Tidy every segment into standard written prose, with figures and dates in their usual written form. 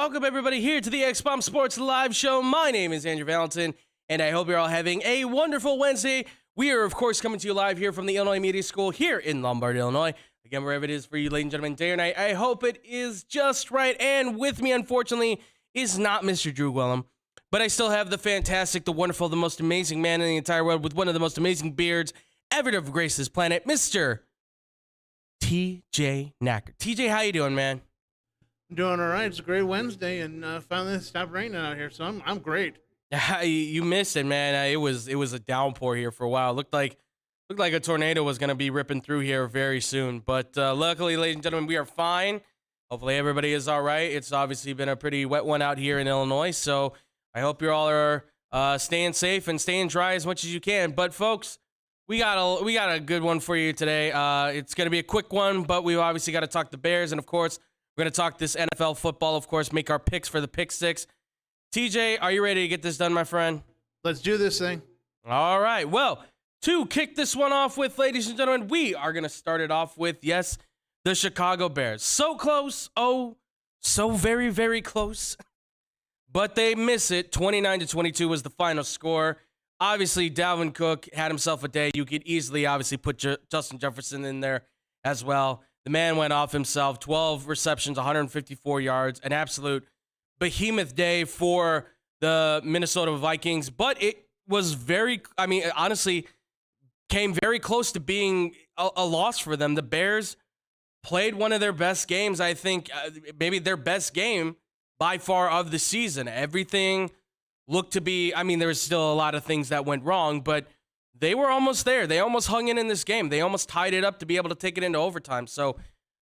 Welcome, everybody, here to the X-Bomb Sports Live Show. My name is Andrew Valentin, and I hope you're all having a wonderful Wednesday. We are, of course, coming to you live here from the Illinois Media School here in Lombard, Illinois. Again, wherever it is for you, ladies and gentlemen, day or night, I hope it is just right. And with me, unfortunately, is not Mr. Drew Gwellum, but I still have the fantastic, the wonderful, the most amazing man in the entire world with one of the most amazing beards ever to grace this planet, Mr. TJ Knacker. TJ, how you doing, man? Doing all right. It's a great Wednesday, and finally it stopped raining out here, so I'm great. You missed it, man. It was a downpour here for a while. Looked like a tornado was going to be ripping through here very soon. But luckily, ladies and gentlemen, we are fine. Hopefully everybody is all right. It's obviously been a pretty wet one out here in Illinois, so I hope you all are staying safe and staying dry as much as you can. But folks, we got a good one for you today. It's going to be a quick one, but we've obviously got to talk the Bears, and of course, we're going to talk this NFL football, of course, make our picks for the Pick Six. TJ, are you ready to get this done, my friend? Let's do this thing. All right. Well, to kick this one off with, ladies and gentlemen, we are going to start it off with, yes, the Chicago Bears. So close. Oh, so very, very close. But they miss it. 29-22 was the final score. Obviously, Dalvin Cook had himself a day. You could easily, obviously, put Justin Jefferson in there as well. The man went off himself, 12 receptions, 154 yards, an absolute behemoth day for the Minnesota Vikings. But it was honestly, came very close to being a loss for them. The Bears played one of their best games, I think, maybe their best game by far of the season. Everything looked to be, there was still a lot of things that went wrong, but they were almost there. They almost hung in this game. They almost tied it up to be able to take it into overtime.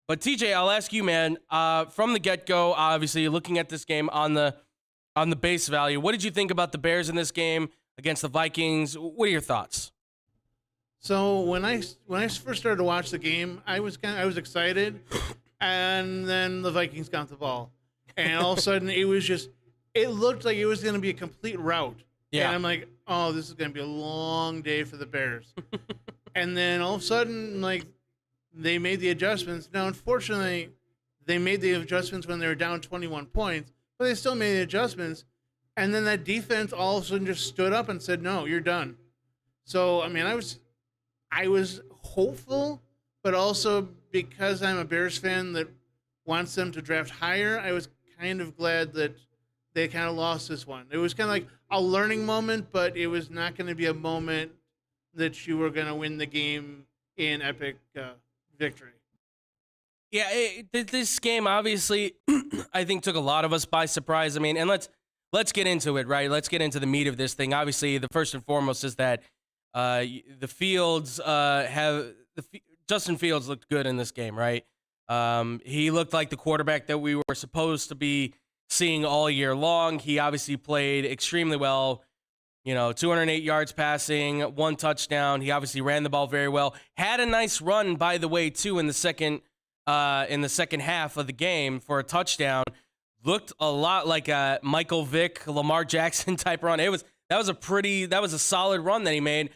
But TJ, I'll ask you, man, from the get-go, obviously, looking at this game on the base value, what did you think about the Bears in this game against the Vikings? What are your thoughts? So when I first started to watch the game, I was excited, and then the Vikings got the ball, and all of a sudden it looked like it was going to be a complete rout. Yeah. And I'm like, oh, this is going to be a long day for the Bears. And then all of a sudden, they made the adjustments. Now, unfortunately, they made the adjustments when they were down 21 points, but they still made the adjustments. And then that defense all of a sudden just stood up and said, no, you're done. So, I was hopeful, but also because I'm a Bears fan that wants them to draft higher, I was kind of glad that they kind of lost this one. It was kind of like a learning moment, but it was not going to be a moment that you were going to win the game in epic victory. Yeah, this game obviously, I think, took a lot of us by surprise. And let's get into it, right? Let's get into the meat of this thing. Obviously, the first and foremost is that Justin Fields looked good in this game, right? He looked like the quarterback that we were supposed to be seeing all year long. He obviously played extremely well, 208 yards passing, 1 touchdown. He obviously ran the ball very well. Had a nice run, by the way, too, in the second half of the game for a touchdown. Looked a lot like a Michael Vick, Lamar Jackson type run. That was a solid run that he made.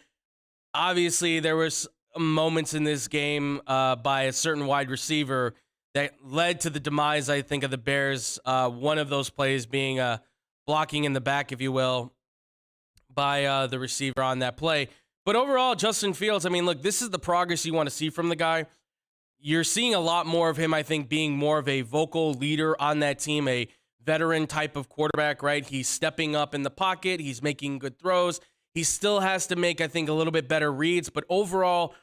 Obviously, there was moments in this game by a certain wide receiver that led to the demise, I think, of the Bears. One of those plays being blocking in the back, if you will, by the receiver on that play. But overall, Justin Fields, look, this is the progress you want to see from the guy. You're seeing a lot more of him, I think, being more of a vocal leader on that team, a veteran type of quarterback, right? He's stepping up in the pocket. He's making good throws. He still has to make, I think, a little bit better reads. But overall,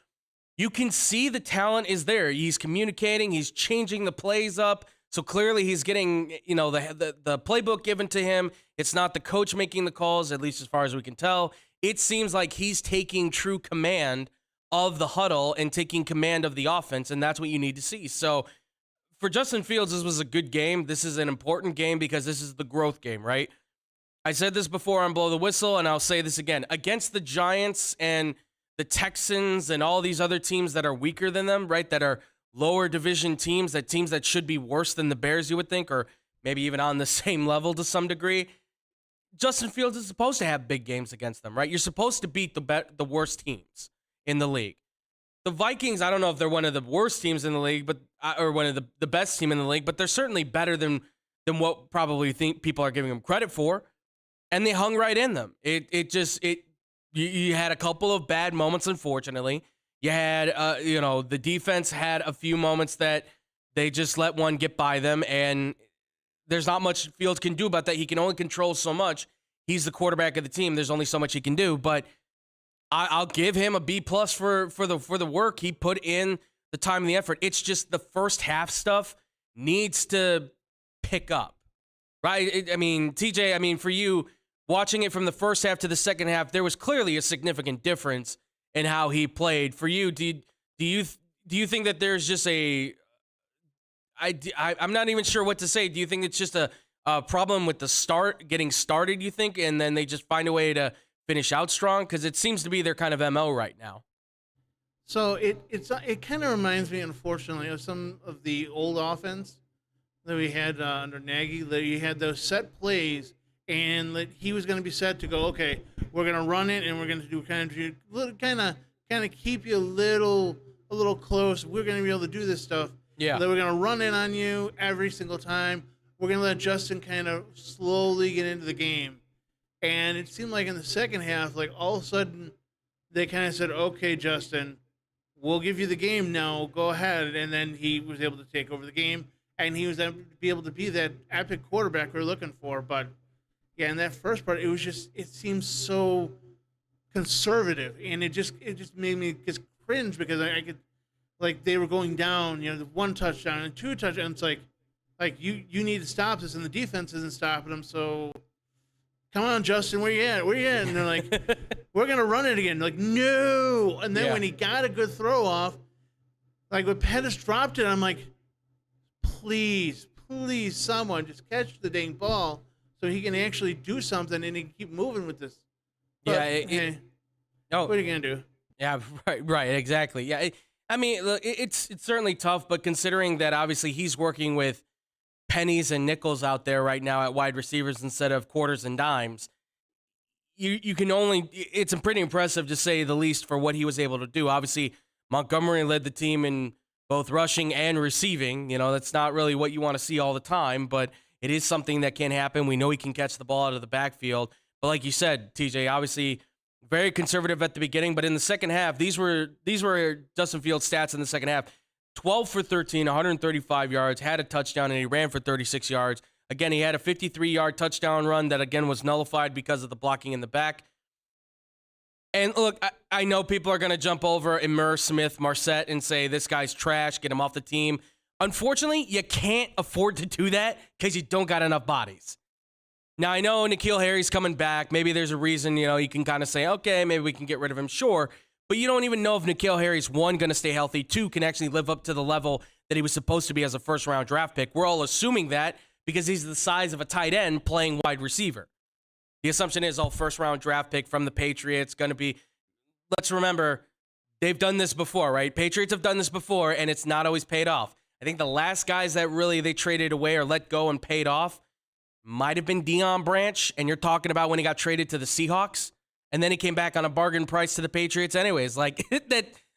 you can see the talent is there. He's communicating. He's changing the plays up. So clearly he's getting, the playbook given to him. It's not the coach making the calls, at least as far as we can tell. It seems like he's taking true command of the huddle and taking command of the offense, and that's what you need to see. So for Justin Fields, this was a good game. This is an important game because this is the growth game, right? I said this before on Blow the Whistle, and I'll say this again. Against the Giants and the Texans and all these other teams that are weaker than them, right, that are lower division teams that should be worse than the Bears, you would think, or maybe even on the same level to some degree, Justin Fields is supposed to have big games against them, right? You're supposed to beat the worst teams in the league. The Vikings, I don't know if they're one of the worst teams in the league, but or one of the best team in the league, but they're certainly better than than what probably think people are giving them credit for, and they hung right in them. You had a couple of bad moments, unfortunately. You had, the defense had a few moments that they just let one get by them, and there's not much Fields can do about that. He can only control so much. He's the quarterback of the team. There's only so much he can do, but I'll give him a B+ for the work he put in, the time and the effort. It's just the first half stuff needs to pick up, right? TJ, for you, watching it from the first half to the second half, there was clearly a significant difference in how he played. For you, do you think that there's just I'm not even sure what to say. Do you think it's just a problem with the getting started, you think, and then they just find a way to finish out strong? Because it seems to be their kind of MO right now. So it kind of reminds me, unfortunately, of some of the old offense that we had under Nagy. That you had those set plays, and that he was going to be set to go. Okay, we're going to run it, and we're going to do kind of keep you a little close. We're going to be able to do this stuff. Yeah. That we're going to run in on you every single time. We're going to let Justin kind of slowly get into the game. And it seemed like in the second half, like all of a sudden, they kind of said, "Okay, Justin, we'll give you the game now. Go ahead." And then he was able to take over the game, and he was able to be that epic quarterback we were looking for. But yeah, in that first part, it seems so conservative, and it just made me just cringe because I could, like, they were going down, the 1 touchdown and 2 touchdowns. It's like you need to stop this, and the defense isn't stopping them. So come on, Justin, where you at? And they're like, we're going to run it again. Like, no. And then when he got a good throw off, like when Pettis dropped it, I'm like, please, someone just catch the dang ball so he can actually do something and he can keep moving with this. But, what are you going to do? Yeah, right, exactly. Yeah, look, it's certainly tough, but considering that obviously he's working with pennies and nickels out there right now at wide receivers instead of quarters and dimes, it's pretty impressive to say the least for what he was able to do. Obviously, Montgomery led the team in both rushing and receiving. That's not really what you want to see all the time, but it is something that can happen. We know he can catch the ball out of the backfield. But like you said, TJ, obviously very conservative at the beginning, but in the second half, these were Justin Fields' stats in the second half. 12 for 13, 135 yards, had a touchdown, and he ran for 36 yards. Again, he had a 53-yard touchdown run that, again, was nullified because of the blocking in the back. And look, I know people are going to jump over Emir Smith Marset and say, this guy's trash, get him off the team. Unfortunately, you can't afford to do that because you don't got enough bodies. Now, I know N'Keal Harry's coming back. Maybe there's a reason, you can kind of say, okay, maybe we can get rid of him, sure. But you don't even know if N'Keal Harry's, 1, going to stay healthy, 2, can actually live up to the level that he was supposed to be as a first-round draft pick. We're all assuming that because he's the size of a tight end playing wide receiver. The assumption is all first-round draft pick from the Patriots going to be, let's remember, they've done this before, right? Patriots have done this before, and it's not always paid off. I think the last guys that really they traded away or let go and paid off might have been Deion Branch, and you're talking about when he got traded to the Seahawks. And then he came back on a bargain price to the Patriots anyways. Like,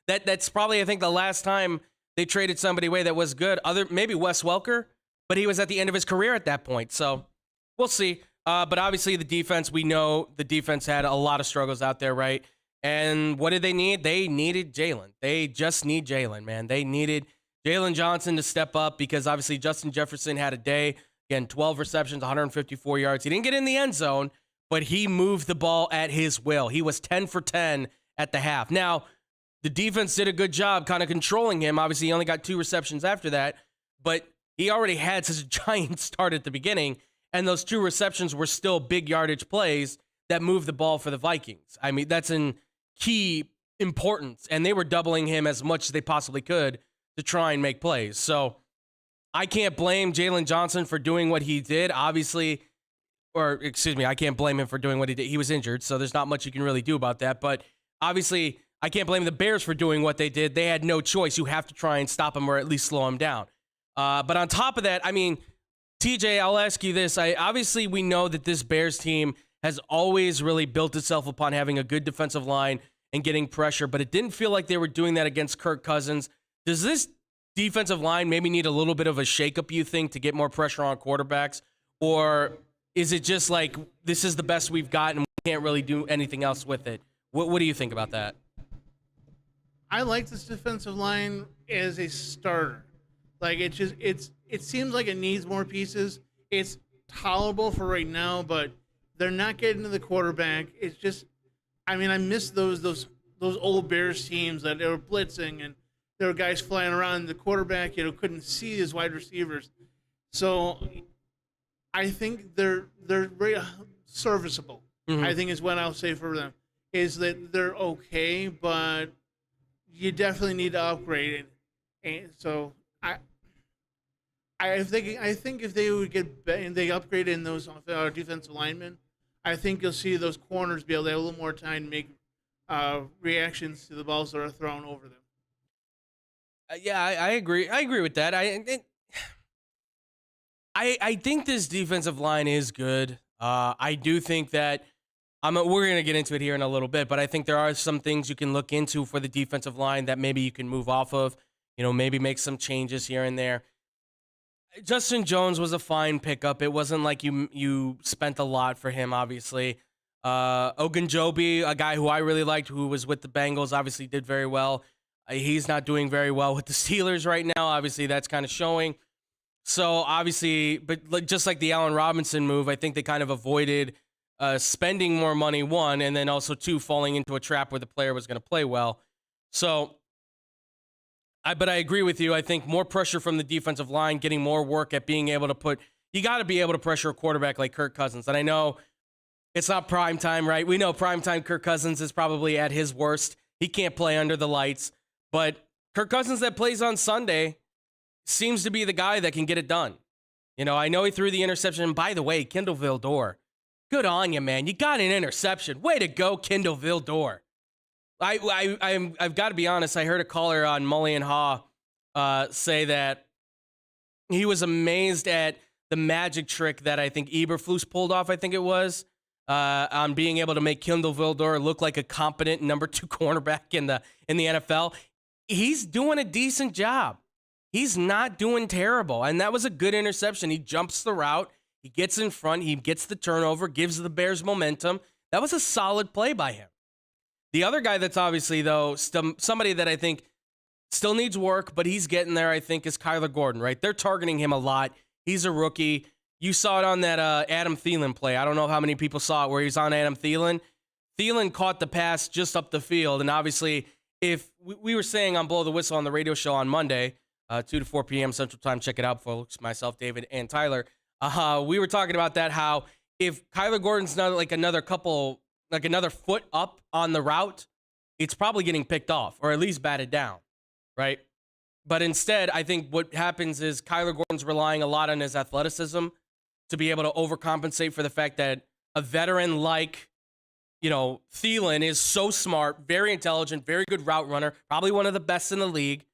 that's probably, I think, the last time they traded somebody away that was good. Maybe Wes Welker, but he was at the end of his career at that point. So we'll see. But obviously the defense, we know the defense had a lot of struggles out there, right? And what did they need? They needed Jalen. They just need Jalen, man. They needed Jalen Johnson to step up because obviously Justin Jefferson had a day. Again, 12 receptions, 154 yards. He didn't get in the end zone, but he moved the ball at his will. He was 10 for 10 at the half. Now, the defense did a good job kind of controlling him. Obviously, he only got 2 receptions after that, but he already had such a giant start at the beginning, and those 2 receptions were still big yardage plays that moved the ball for the Vikings. I mean, that's in key importance, and they were doubling him as much as they possibly could to try and make plays. So I can't blame Jalen Johnson for doing what he did. Obviously, I can't blame him for doing what he did. He was injured, so there's not much you can really do about that. But obviously, I can't blame the Bears for doing what they did. They had no choice. You have to try and stop him or at least slow him down. But on top of that, I mean, TJ, I'll ask you this. Obviously, we know that this Bears team has always really built itself upon having a good defensive line and getting pressure, but it didn't feel like they were doing that against Kirk Cousins. Does this defensive line maybe need a little bit of a shakeup, you think, to get more pressure on quarterbacks? Or is it just like this is the best we've got and we can't really do anything else with it? What do you think about that? I like this defensive line as a starter. Like it seems like it needs more pieces. It's tolerable for right now, but they're not getting to the quarterback. It's just, I mean, I miss those old Bears teams that they were blitzing and there were guys flying around. The quarterback, couldn't see his wide receivers. So I think they're very serviceable. Mm-hmm. I think is what I'll say for them is that they're okay, but you definitely need to upgrade it. And so I think if they would and they upgraded in those defensive linemen, I think you'll see those corners be able to have a little more time to make reactions to the balls that are thrown over them. Yeah, I agree. I agree with that. I think this defensive line is good. I do think that we're going to get into it here in a little bit, but I think there are some things you can look into for the defensive line that maybe you can move off of, maybe make some changes here and there. Justin Jones was a fine pickup. It wasn't like you spent a lot for him, obviously. Ogunjobi, a guy who I really liked, who was with the Bengals, obviously did very well. He's not doing very well with the Steelers right now. Obviously, that's kind of showing. So, obviously, but just like the Allen Robinson move, I think they kind of avoided spending more money, one, and then also, two, falling into a trap where the player was going to play well. So, but I agree with you. I think more pressure from the defensive line, getting more work at being able to you got to be able to pressure a quarterback like Kirk Cousins. And I know it's not prime time, right? We know prime time Kirk Cousins is probably at his worst. He can't play under the lights. But Kirk Cousins that plays on Sunday seems to be the guy that can get it done. I know he threw the interception. And by the way, Kindle Vildor, good on you, man. You got an interception. Way to go, Kindle Vildor. I've got to be honest. I heard a caller on Mully and Haw say that he was amazed at the magic trick that I think Eberflus pulled off. I think it was on being able to make Kindle Vildor look like a competent number 2 cornerback in the NFL. He's doing a decent job. He's not doing terrible, and that was a good interception. He jumps the route, he gets in front, he gets the turnover, gives the Bears momentum. That was a solid play by him. The other guy that's obviously, though, somebody that I think still needs work, but he's getting there, I think, is Kyler Gordon, right? They're targeting him a lot. He's a rookie. You saw it on that Adam Thielen play. I don't know how many people saw it where he's on Adam Thielen. Thielen caught the pass just up the field, and obviously, if we were saying on Blow the Whistle on the radio show on Monday, 2 to 4 p.m. Central Time, check it out, folks, myself, David, and Tyler, we were talking about that, how if Kyler Gordon's not like another foot up on the route, it's probably getting picked off or at least batted down, right? But instead, I think what happens is Kyler Gordon's relying a lot on his athleticism to be able to overcompensate for the fact that a veteran like, Thielen is so smart, very intelligent, very good route runner, probably one of the best in the league.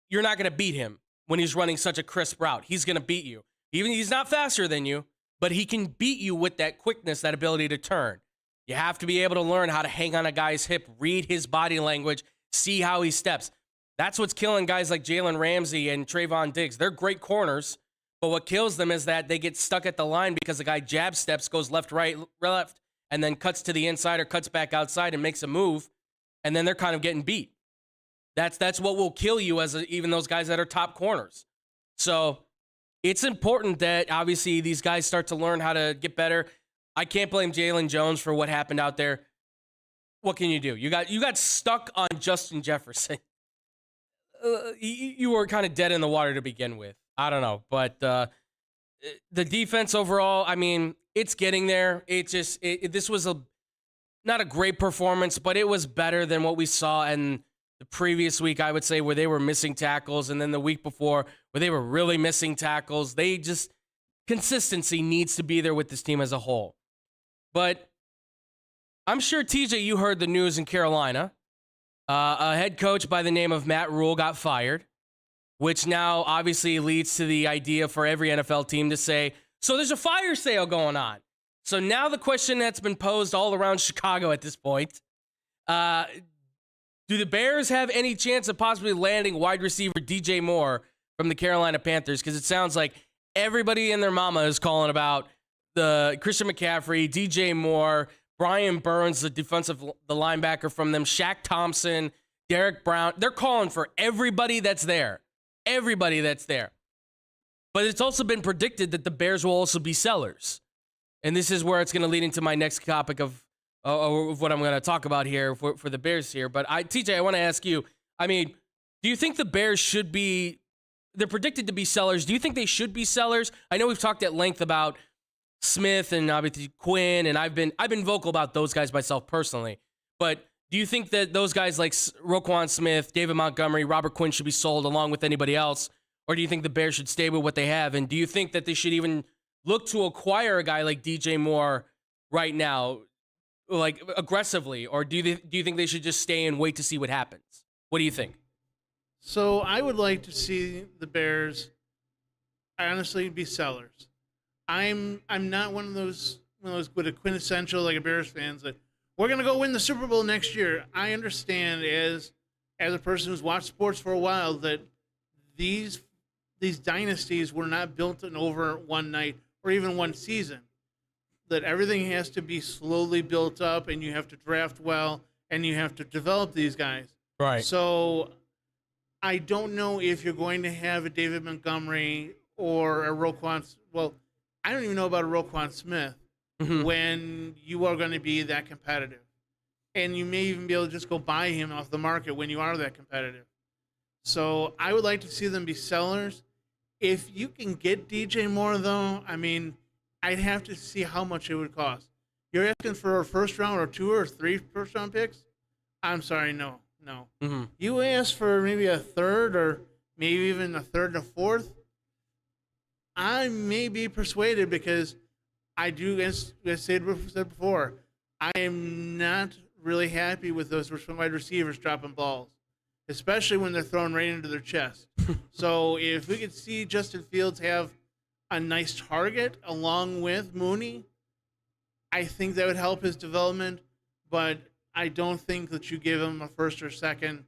You're not going to beat him when he's running such a crisp route. He's going to beat you. Even he's not faster than you, but he can beat you with that quickness, that ability to turn. You have to be able to learn how to hang on a guy's hip, read his body language, see how he steps. That's what's killing guys like Jalen Ramsey and Trayvon Diggs. They're great corners, but what kills them is that they get stuck at the line because the guy jab steps, goes left, right, left, and then cuts to the inside or cuts back outside and makes a move, and then they're kind of getting beat. That's what will kill you even those guys that are top corners. So it's important that obviously these guys start to learn how to get better. I can't blame Jalen Jones for what happened out there. What can you do? You got stuck on Justin Jefferson. You were kind of dead in the water to begin with. I don't know, but the defense overall, I mean, it's getting there. This was not a great performance, but it was better than what we saw in the previous week, I would say, where they were missing tackles, and then the week before where they were really missing tackles. Consistency needs to be there with this team as a whole. But I'm sure, TJ, you heard the news in Carolina. A head coach by the name of Matt Rule got fired, which now obviously leads to the idea for every NFL team to say, so there's a fire sale going on. So now the question that's been posed all around Chicago at this point, Do the Bears have any chance of possibly landing wide receiver DJ Moore from the Carolina Panthers? Because it sounds like everybody and their mama is calling about the Christian McCaffrey, DJ Moore, Brian Burns, the linebacker from them, Shaq Thompson, Derek Brown. They're calling for everybody that's there. Everybody that's there. But it's also been predicted that the Bears will also be sellers. And this is where it's going to lead into my next topic of what I'm going to talk about here for the Bears here. But TJ, I want to ask you, I mean, do you think the Bears should be, they're predicted to be sellers. Do you think they should be sellers? I know we've talked at length about Smith and obviously Quinn, and I've been vocal about those guys myself personally. But do you think that those guys like Roquan Smith, David Montgomery, Robert Quinn should be sold along with anybody else? Or do you think the Bears should stay with what they have? And do you think that they should even look to acquire a guy like DJ Moore right now, like aggressively? Or do you think they should just stay and wait to see what happens? What do you think? So I would like to see the Bears honestly be sellers. I'm not one of those with a quintessential like a Bears fans that we're gonna go win the Super Bowl next year. I understand as a person who's watched sports for a while that these dynasties were not built in over one night or even one season. That everything has to be slowly built up, and you have to draft well, and you have to develop these guys. Right. So I don't know if you're going to have a David Montgomery or a Roquan. Well, I don't even know about a Roquan Smith when you are going to be that competitive. And you may even be able to just go buy him off the market when you are that competitive. So I would like to see them be sellers. If you can get DJ Moore, though, I mean, I'd have to see how much it would cost. You're asking for a first round or 2 or 3 first round picks? I'm sorry, no. You ask for maybe a third or maybe even a third and a fourth. I may be persuaded because I do, as I said before, I am not really happy with those wide receivers dropping balls, especially when they're thrown right into their chest. So if we could see Justin Fields have a nice target along with Mooney, I think that would help his development, but I don't think that you give him a first or second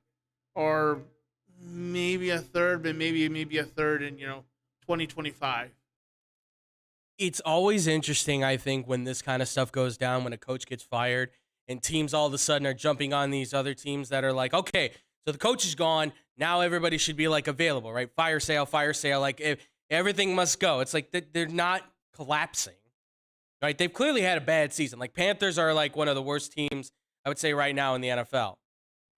or maybe a third, but maybe a third in, 2025. It's always interesting, I think, when this kind of stuff goes down, when a coach gets fired and teams all of a sudden are jumping on these other teams that are like, okay, so the coach is gone. Now everybody should be like available, right? Fire sale. Like if everything must go. It's like they're not collapsing, right? They've clearly had a bad season. Like Panthers are like one of the worst teams, I would say, right now in the NFL.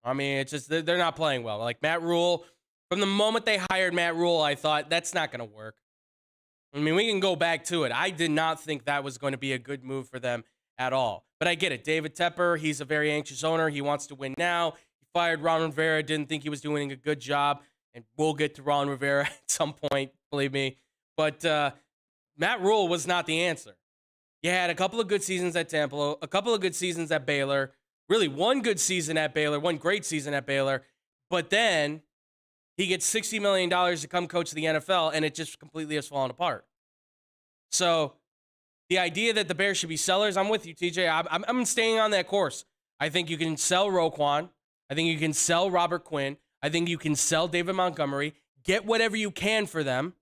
I mean, it's just they're not playing well. Like Matt Rule, from the moment they hired Matt Rule, I thought that's not going to work. I mean, we can go back to it. I did not think that was going to be a good move for them at all. But I get it. David Tepper, he's a very anxious owner. He wants to win now. He fired Ron Rivera, didn't think he was doing a good job. And we'll get to Ron Rivera at some point, believe me. But Matt Rule was not the answer. You had a couple of good seasons at Tampa, a couple of good seasons at Baylor, really one good season at Baylor, one great season at Baylor. But then he gets $60 million to come coach the NFL, and it just completely has fallen apart. So the idea that the Bears should be sellers, I'm with you, TJ. I'm staying on that course. I think you can sell Roquan. I think you can sell Robert Quinn. I think you can sell David Montgomery. Get whatever you can for them.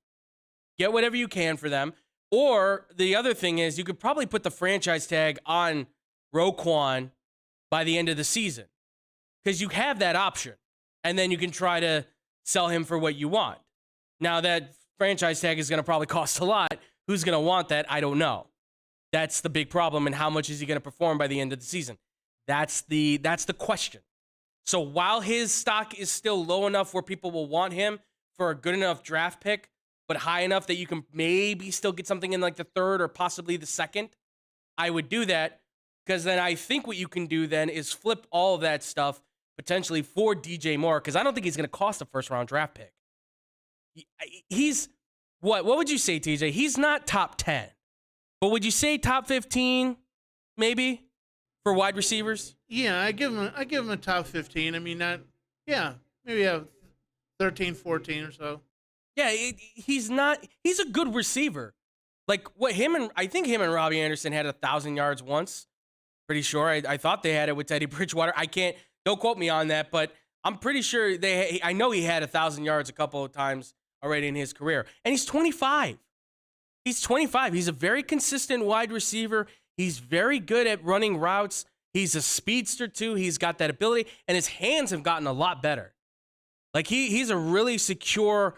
Or the other thing is you could probably put the franchise tag on Roquan by the end of the season because you have that option. And then you can try to sell him for what you want. Now that franchise tag is going to probably cost a lot. Who's going to want that? I don't know. That's the big problem. And how much is he going to perform by the end of the season? That's the question. So while his stock is still low enough where people will want him for a good enough draft pick, but high enough that you can maybe still get something in like the third or possibly the second, I would do that because then I think what you can do then is flip all of that stuff potentially for DJ Moore because I don't think he's going to cost a first-round draft pick. He's, what would you say, TJ? He's not top 10, but would you say top 15 maybe for wide receivers? Yeah, I give him a top 15. I mean, maybe a 13, 14 or so. Yeah, he's a good receiver. Like I think him and Robbie Anderson had 1,000 yards once. Pretty sure. I thought they had it with Teddy Bridgewater. Don't quote me on that, but I'm pretty sure I know he had 1,000 yards a couple of times already in his career. And he's 25. He's 25. He's a very consistent wide receiver. He's very good at running routes. He's a speedster too. He's got that ability, and his hands have gotten a lot better. Like he's a really secure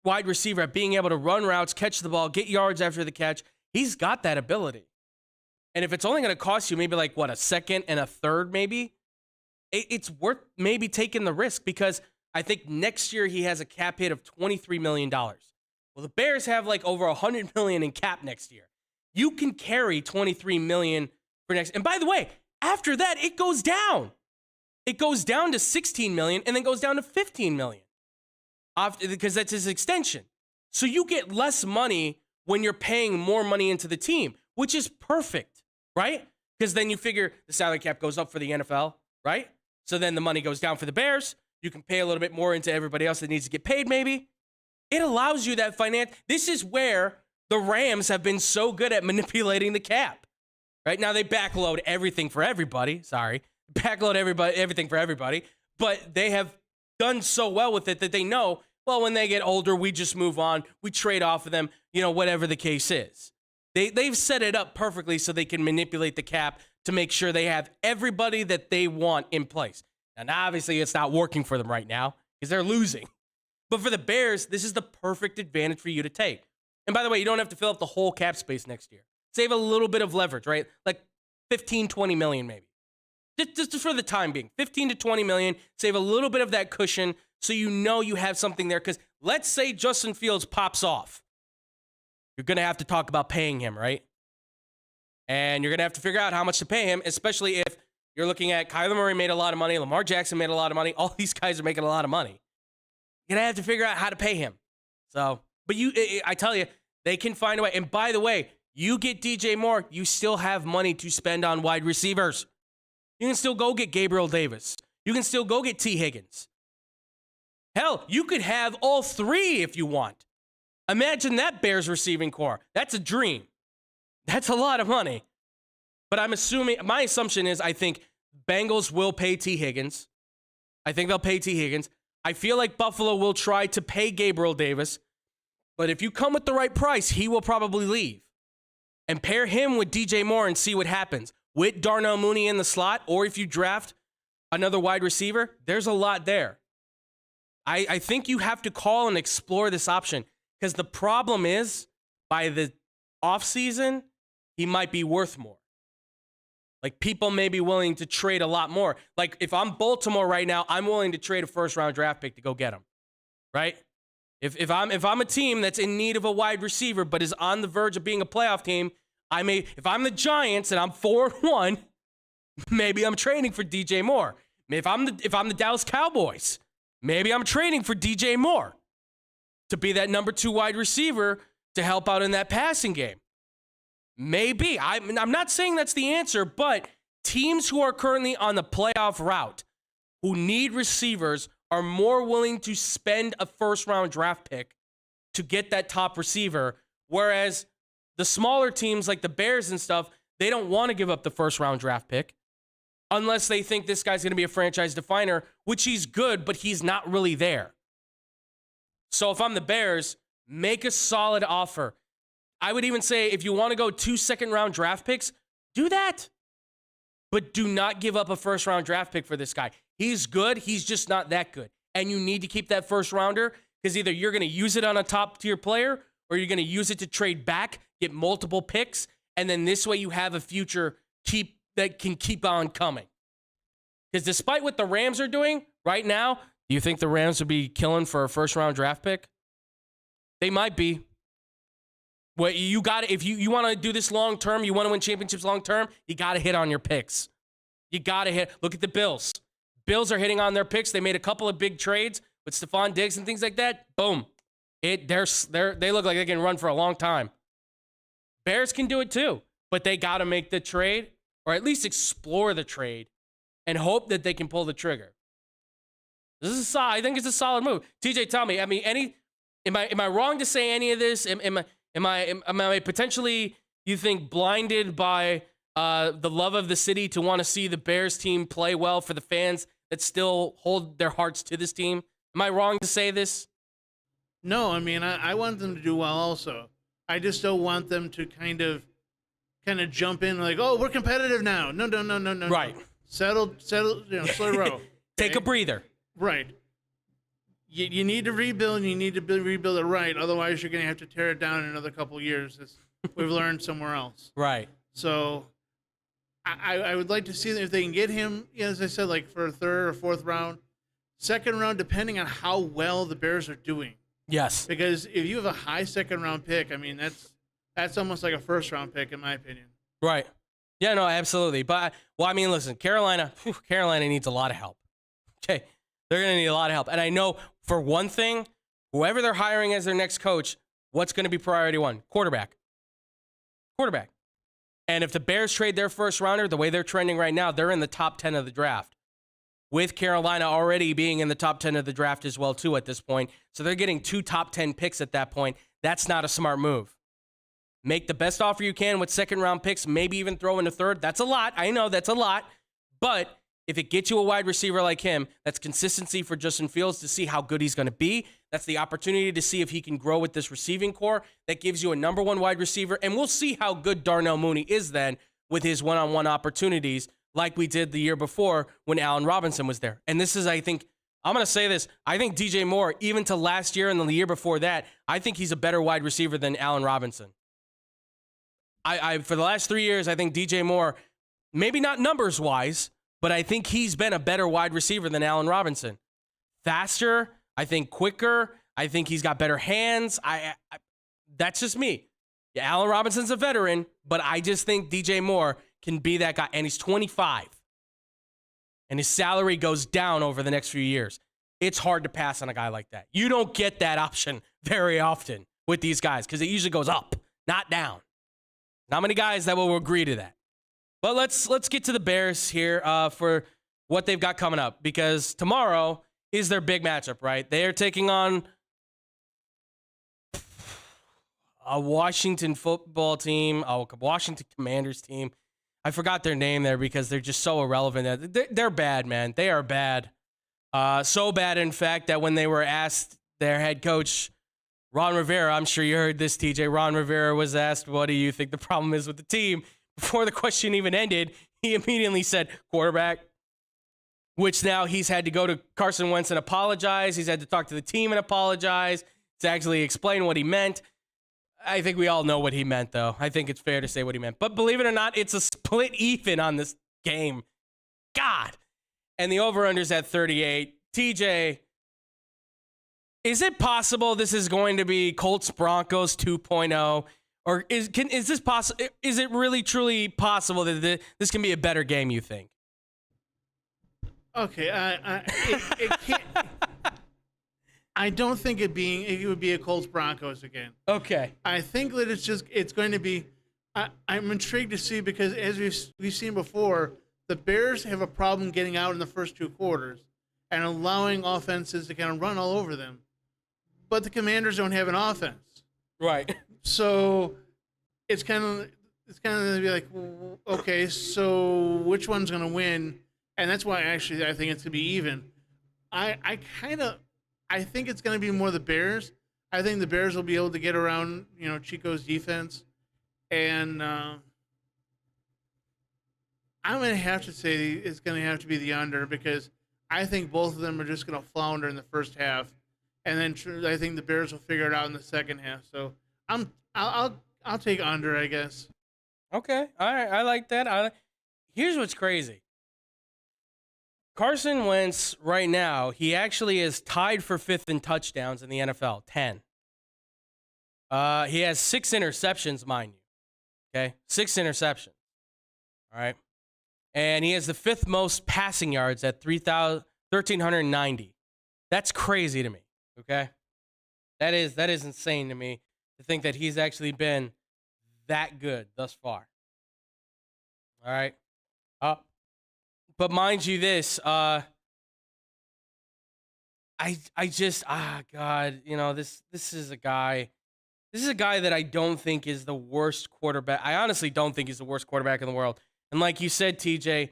wide receiver at being able to run routes, catch the ball, get yards after the catch. He's got that ability. And if it's only going to cost you maybe like a second and a third, maybe it's worth maybe taking the risk, because I think next year he has a cap hit of $23 million. Well, the Bears have like over $100 million in cap next year. You can carry $23 million for next. And by the way, after that, it goes down. It goes down to $16 million and then goes down to $15 million because that's his extension. So you get less money when you're paying more money into the team, which is perfect, right? Because then you figure the salary cap goes up for the NFL, right? So then the money goes down for the Bears. You can pay a little bit more into everybody else that needs to get paid, maybe. It allows you that finance. This is where the Rams have been so good at manipulating the cap. Right now, they backload everything for everybody. Sorry, backload everything for everybody. But they have done so well with it that they know, well, when they get older, we just move on. We trade off of them, whatever the case is. They've set it up perfectly so they can manipulate the cap to make sure they have everybody that they want in place. And obviously, it's not working for them right now because they're losing. But for the Bears, this is the perfect advantage for you to take. And by the way, you don't have to fill up the whole cap space next year. Save a little bit of leverage, right? Like 15, 20 million maybe. Just for the time being. 15 to 20 million. Save a little bit of that cushion so you have something there. Because let's say Justin Fields pops off. You're going to have to talk about paying him, right? And you're going to have to figure out how much to pay him, especially if you're looking at Kyler Murray made a lot of money, Lamar Jackson made a lot of money. All these guys are making a lot of money. You're going to have to figure out how to pay him. So, but I tell you, they can find a way. And by the way, you get DJ Moore, you still have money to spend on wide receivers. You can still go get Gabriel Davis. You can still go get T. Higgins. Hell, you could have all three if you want. Imagine that Bears receiving core. That's a dream. That's a lot of money. But my assumption is I think Bengals will pay T. Higgins. I think they'll pay T. Higgins. I feel like Buffalo will try to pay Gabriel Davis. But if you come with the right price, he will probably leave. And pair him with DJ Moore and see what happens. With Darnell Mooney in the slot, or if you draft another wide receiver, there's a lot there. I think you have to call and explore this option, because the problem is, by the offseason, he might be worth more. Like, people may be willing to trade a lot more. Like, if I'm Baltimore right now, I'm willing to trade a first-round draft pick to go get him, right? If I'm a team that's in need of a wide receiver but is on the verge of being a playoff team, if I'm the Giants and I'm 4-1, maybe I'm trading for DJ Moore. If I'm the Dallas Cowboys, maybe I'm trading for DJ Moore to be that number 2 wide receiver to help out in that passing game. Maybe. I'm not saying that's the answer, but teams who are currently on the playoff route, who need receivers, are more willing to spend a first-round draft pick to get that top receiver, whereas the smaller teams like the Bears and stuff, they don't want to give up the first-round draft pick unless they think this guy's going to be a franchise definer, which he's good, but he's not really there. So if I'm the Bears, make a solid offer. I would even say if you want to go 2 second-round draft picks, do that. But do not give up a first-round draft pick for this guy. He's good. He's just not that good. And you need to keep that first-rounder because either you're going to use it on a top-tier player or you're going to use it to trade back, get multiple picks, and then this way you have a future that can keep on coming. Because despite what the Rams are doing right now, do you think the Rams would be killing for a first-round draft pick? They might be. Well, you got to, if you want to do this long term, you want to win championships long term, you got to hit on your picks. You got to hit. Look at the Bills. Bills are hitting on their picks. They made a couple of big trades with Stephon Diggs and things like that. Boom. They look like they can run for a long time. Bears can do it too, but they got to make the trade or at least explore the trade and hope that they can pull the trigger. I think it's a solid move. TJ, tell me. I mean, am I wrong to say any of this? Am I potentially, you think, blinded by the love of the city to want to see the Bears team play well for the fans that still hold their hearts to this team. Am I wrong to say this? No, I mean I want them to do well also. I just don't want them to kind of jump in like, oh, we're competitive now. No. Right. No. Settle, slow row. Take a breather. Right. You need to rebuild, and you need to rebuild it right. Otherwise, you're going to have to tear it down in another couple of years, as we've learned somewhere else. Right. So I would like to see if they can get him, as I said, like for a third or fourth round. Second round, depending on how well the Bears are doing. Yes. Because if you have a high second round pick, I mean, that's almost like a first round pick, in my opinion. Right. Yeah, no, absolutely. But, well, I mean, listen, Carolina needs a lot of help. Okay. They're going to need a lot of help. And I know for one thing, whoever they're hiring as their next coach, what's going to be priority one? Quarterback. And if the Bears trade their first rounder, the way they're trending right now, they're in the top 10 of the draft. With Carolina already being in the top 10 of the draft as well, too, at this point. So they're getting 2 top 10 picks at that point. That's not a smart move. Make the best offer you can with second-round picks, maybe even throw in a third. That's a lot. I know that's a lot. But if it gets you a wide receiver like him, that's consistency for Justin Fields to see how good he's going to be. That's the opportunity to see if he can grow with this receiving core. That gives you a number one wide receiver. And we'll see how good Darnell Mooney is then with his one-on-one opportunities like we did the year before when Allen Robinson was there. And this is, I think, I'm going to say this. I think DJ Moore, even to last year and the year before that, I think he's a better wide receiver than Allen Robinson. I for the last 3 years, I think DJ Moore, maybe not numbers-wise, but I think he's been a better wide receiver than Allen Robinson. Faster, I think quicker. I think he's got better hands. That's just me. Yeah, Allen Robinson's a veteran, but I just think DJ Moore can be that guy. And he's 25. And his salary goes down over the next few years. It's hard to pass on a guy like that. You don't get that option very often with these guys because it usually goes up, not down. Not many guys that will agree to that. But let's get to the Bears here for what they've got coming up, because tomorrow is their big matchup, right? They are taking on a Washington football team, a Washington Commanders team. I forgot their name there because they're just so irrelevant. They're bad, man. They are bad. So bad, in fact, that when they were asked, their head coach, Ron Rivera, I'm sure you heard this, TJ. Ron Rivera was asked, what do you think the problem is with the team? Before the question even ended, he immediately said, quarterback, which now he's had to go to Carson Wentz and apologize. He's had to talk to the team and apologize to actually explain what he meant. I think we all know what he meant, though. I think it's fair to say what he meant. But believe it or not, it's a split even on this game. God. And the over-under's at 38. TJ, is it possible this is going to be Colts-Broncos 2.0? Or is this possible? Is it really, truly possible that this can be a better game, you think? Okay, it can't. I don't think it would be a Colts Broncos again. Okay. I think that it's going to be. I'm intrigued to see, because as we've seen before, the Bears have a problem getting out in the first 2 quarters and allowing offenses to kind of run all over them, but the Commanders don't have an offense. Right. So it's kind of be like, okay, so which one's going to win? And that's why I think it's going to be even. I think it's going to be more the Bears. I think the Bears will be able to get around, Chico's defense. And I'm going to have to say it's going to have to be the under, because I think both of them are just going to flounder in the first half. And then I think the Bears will figure it out in the second half. So I'll take under, I guess. Okay. All right. I like that. Here's what's crazy. Carson Wentz, right now, he actually is tied for 5th in touchdowns in the NFL, 10. He has 6 interceptions, mind you. Okay? 6 interceptions. All right? And he has the 5th most passing yards at 1,390. That's crazy to me. Okay? That is insane to me to think that he's actually been that good thus far. All right? But mind you this, God, this is a guy that I don't think is the worst quarterback. I honestly don't think he's the worst quarterback in the world. And like you said, TJ,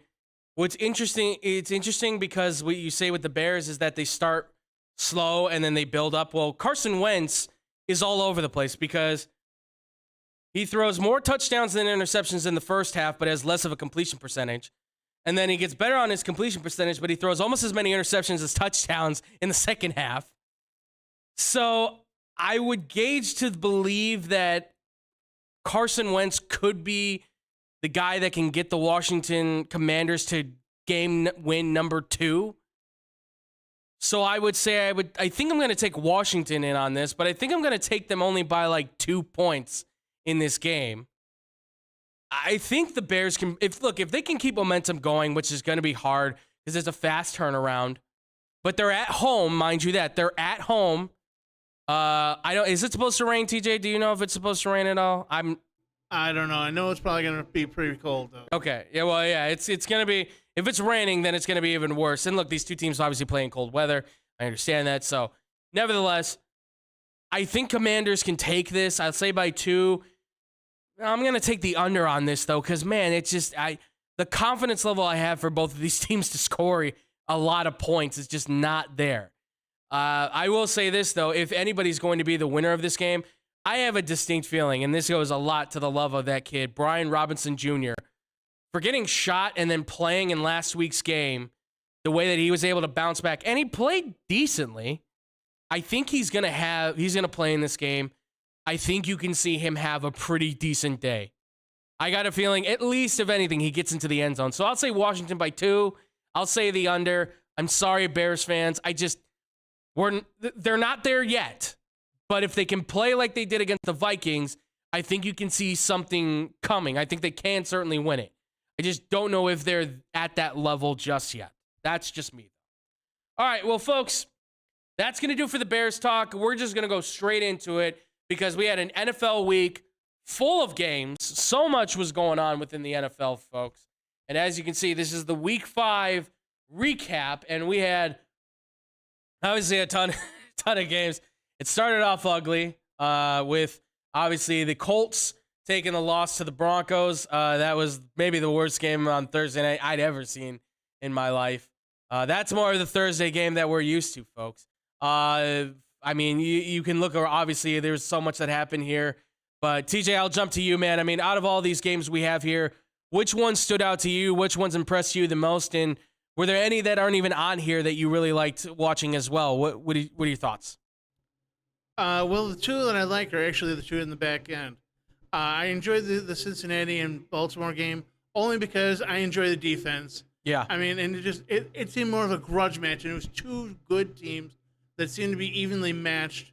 it's interesting because what you say with the Bears is that they start slow and then they build up. Well, Carson Wentz is all over the place because he throws more touchdowns than interceptions in the first half, but has less of a completion percentage. And then he gets better on his completion percentage, but he throws almost as many interceptions as touchdowns in the second half. So I would gauge to believe that Carson Wentz could be the guy that can get the Washington Commanders to game win number 2. So I would say I think I'm going to take Washington in on this, but I think I'm going to take them only by like 2 points in this game. I think the Bears can, if they can keep momentum going, which is going to be hard because there's a fast turnaround, but they're at home, mind you that. They're at home. Is it supposed to rain, TJ? Do you know if it's supposed to rain at all? I don't know. I know it's probably going to be pretty cold, though. Okay. Yeah, well, yeah, it's going to be, if it's raining, then it's going to be even worse. And look, these two teams obviously play in cold weather. I understand that. So, nevertheless, I think Commanders can take this. I'll say by 2. I'm going to take the under on this, though, because, man, it's just, the confidence level I have for both of these teams to score a lot of points is just not there. I will say this, though, if anybody's going to be the winner of this game, I have a distinct feeling, and this goes a lot to the love of that kid, Brian Robinson Jr., for getting shot and then playing in last week's game, the way that he was able to bounce back, and he played decently. I think he's going to play in this game. I think you can see him have a pretty decent day. I got a feeling, at least if anything, he gets into the end zone. So I'll say Washington by 2. I'll say the under. I'm sorry, Bears fans. They're not there yet. But if they can play like they did against the Vikings, I think you can see something coming. I think they can certainly win it. I just don't know if they're at that level just yet. That's just me. All right, well, folks, that's going to do it for the Bears talk. We're just going to go straight into it because we had an NFL week full of games. So much was going on within the NFL, folks. And as you can see, this is the Week 5 recap, and we had obviously a ton of games. It started off ugly with obviously the Colts taking the loss to the Broncos. That was maybe the worst game on Thursday night I'd ever seen in my life. That's more of the Thursday game that we're used to, folks. I mean, you can look, obviously, there's so much that happened here. But, TJ, I'll jump to you, man. I mean, out of all these games we have here, which one stood out to you? Which ones impressed you the most? And were there any that aren't even on here that you really liked watching as well? What are your thoughts? Well, the 2 that I like are actually the 2 in the back end. I enjoyed the Cincinnati and Baltimore game only because I enjoy the defense. Yeah. I mean, and it seemed more of a grudge match, and it was 2 good teams that seemed to be evenly matched,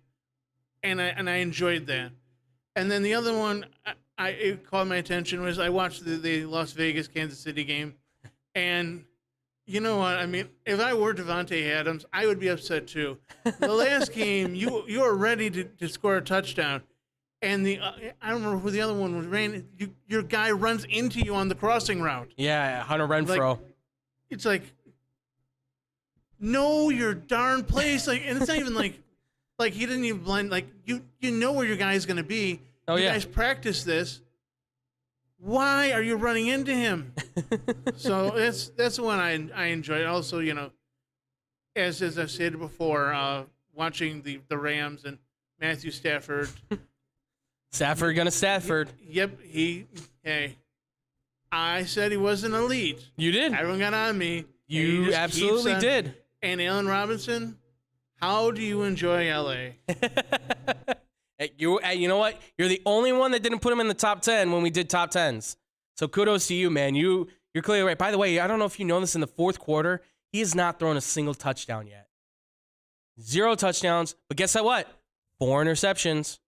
and I enjoyed that. And then the other one it caught my attention was I watched the Las Vegas Kansas City game, and you know what? I mean, if I were Devontae Adams, I would be upset too. The last game, you were ready to score a touchdown, and I don't remember who the other one was. Your guy runs into you on the crossing route. Yeah, Hunter Renfrow. It's like, know your darn place. And it's not even like he didn't even blend. Like you know where your guy's going to be. Oh, you yeah. guys practice this. Why are you running into him? So that's the one I enjoyed. Also, as I've said before, watching the Rams and Matthew Stafford. Stafford gonna Stafford. Yep. I said he wasn't elite. You did. Everyone got on me. You absolutely did. And Allen Robinson, how do you enjoy LA? You know what? You're the only one that didn't put him in the top 10 when we did top 10s. So kudos to you, man. You're clearly right. By the way, I don't know if you know this, in the fourth quarter, he has not thrown a single touchdown yet. 0 touchdowns. But guess what? 4 interceptions.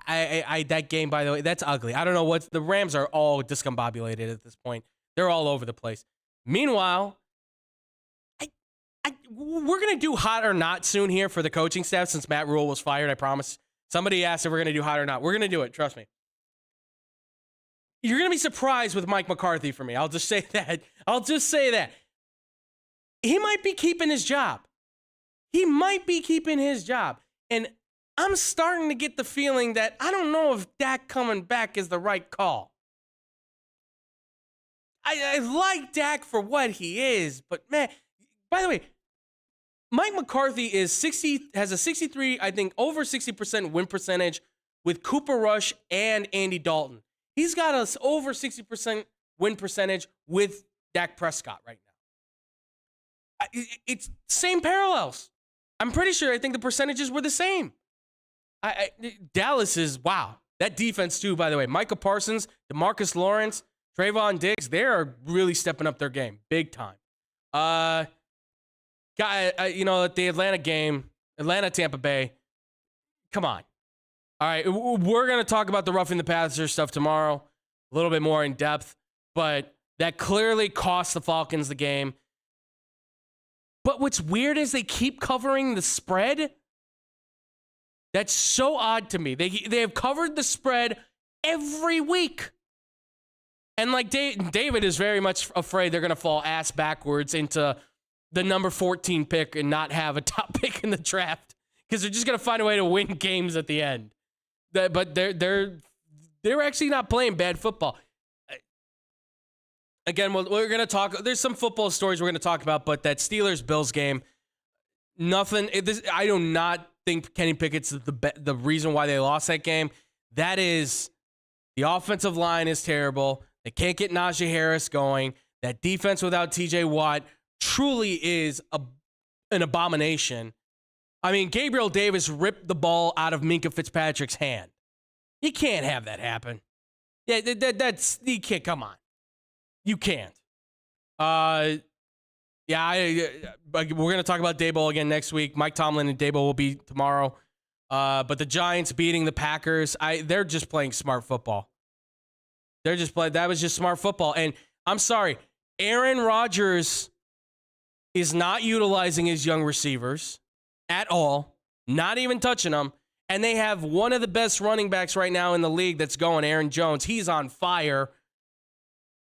That game, by the way, that's ugly. I don't know the Rams are all discombobulated at this point. They're all over the place. Meanwhile, we're going to do hot or not soon here for the coaching staff since Matt Rule was fired, I promise. Somebody asked if we're going to do hot or not. We're going to do it, trust me. You're going to be surprised with Mike McCarthy for me. I'll just say that. He might be keeping his job. And I'm starting to get the feeling that I don't know if Dak coming back is the right call. I like Dak for what he is, but man, by the way, Mike McCarthy has a 63, I think, over 60% win percentage with Cooper Rush and Andy Dalton. He's got us over 60% win percentage with Dak Prescott right now. It's same parallels. I'm pretty sure I think the percentages were the same. Dallas is, wow. That defense too, by the way. Micah Parsons, DeMarcus Lawrence, Trayvon Diggs, they are really stepping up their game big time. The Atlanta game, Atlanta-Tampa Bay, come on. All right, we're going to talk about the roughing the passer stuff tomorrow, a little bit more in depth, but that clearly cost the Falcons the game. But what's weird is they keep covering the spread. That's so odd to me. They have covered the spread every week. And like David is very much afraid they're going to fall ass backwards into the number 14 pick and not have a top pick in the draft because they're just going to find a way to win games at the end. But they're actually not playing bad football. Again, we're going to talk. There's some football stories we're going to talk about, but that Steelers-Bills game, nothing. I do not think Kenny Pickett's the reason why they lost that game. That is, the offensive line is terrible. They can't get Najee Harris going. That defense without TJ Watt truly is an abomination. I mean, Gabriel Davis ripped the ball out of Minkah Fitzpatrick's hand. You can't have that happen. Yeah, you can't. Come on. You can't. We're going to talk about Daboll again next week. Mike Tomlin and Daboll will be tomorrow. But the Giants beating the Packers, they're just playing smart football. That was just smart football. And I'm sorry, Aaron Rodgers is not utilizing his young receivers at all, not even touching them. And they have one of the best running backs right now in the league that's going, Aaron Jones. He's on fire.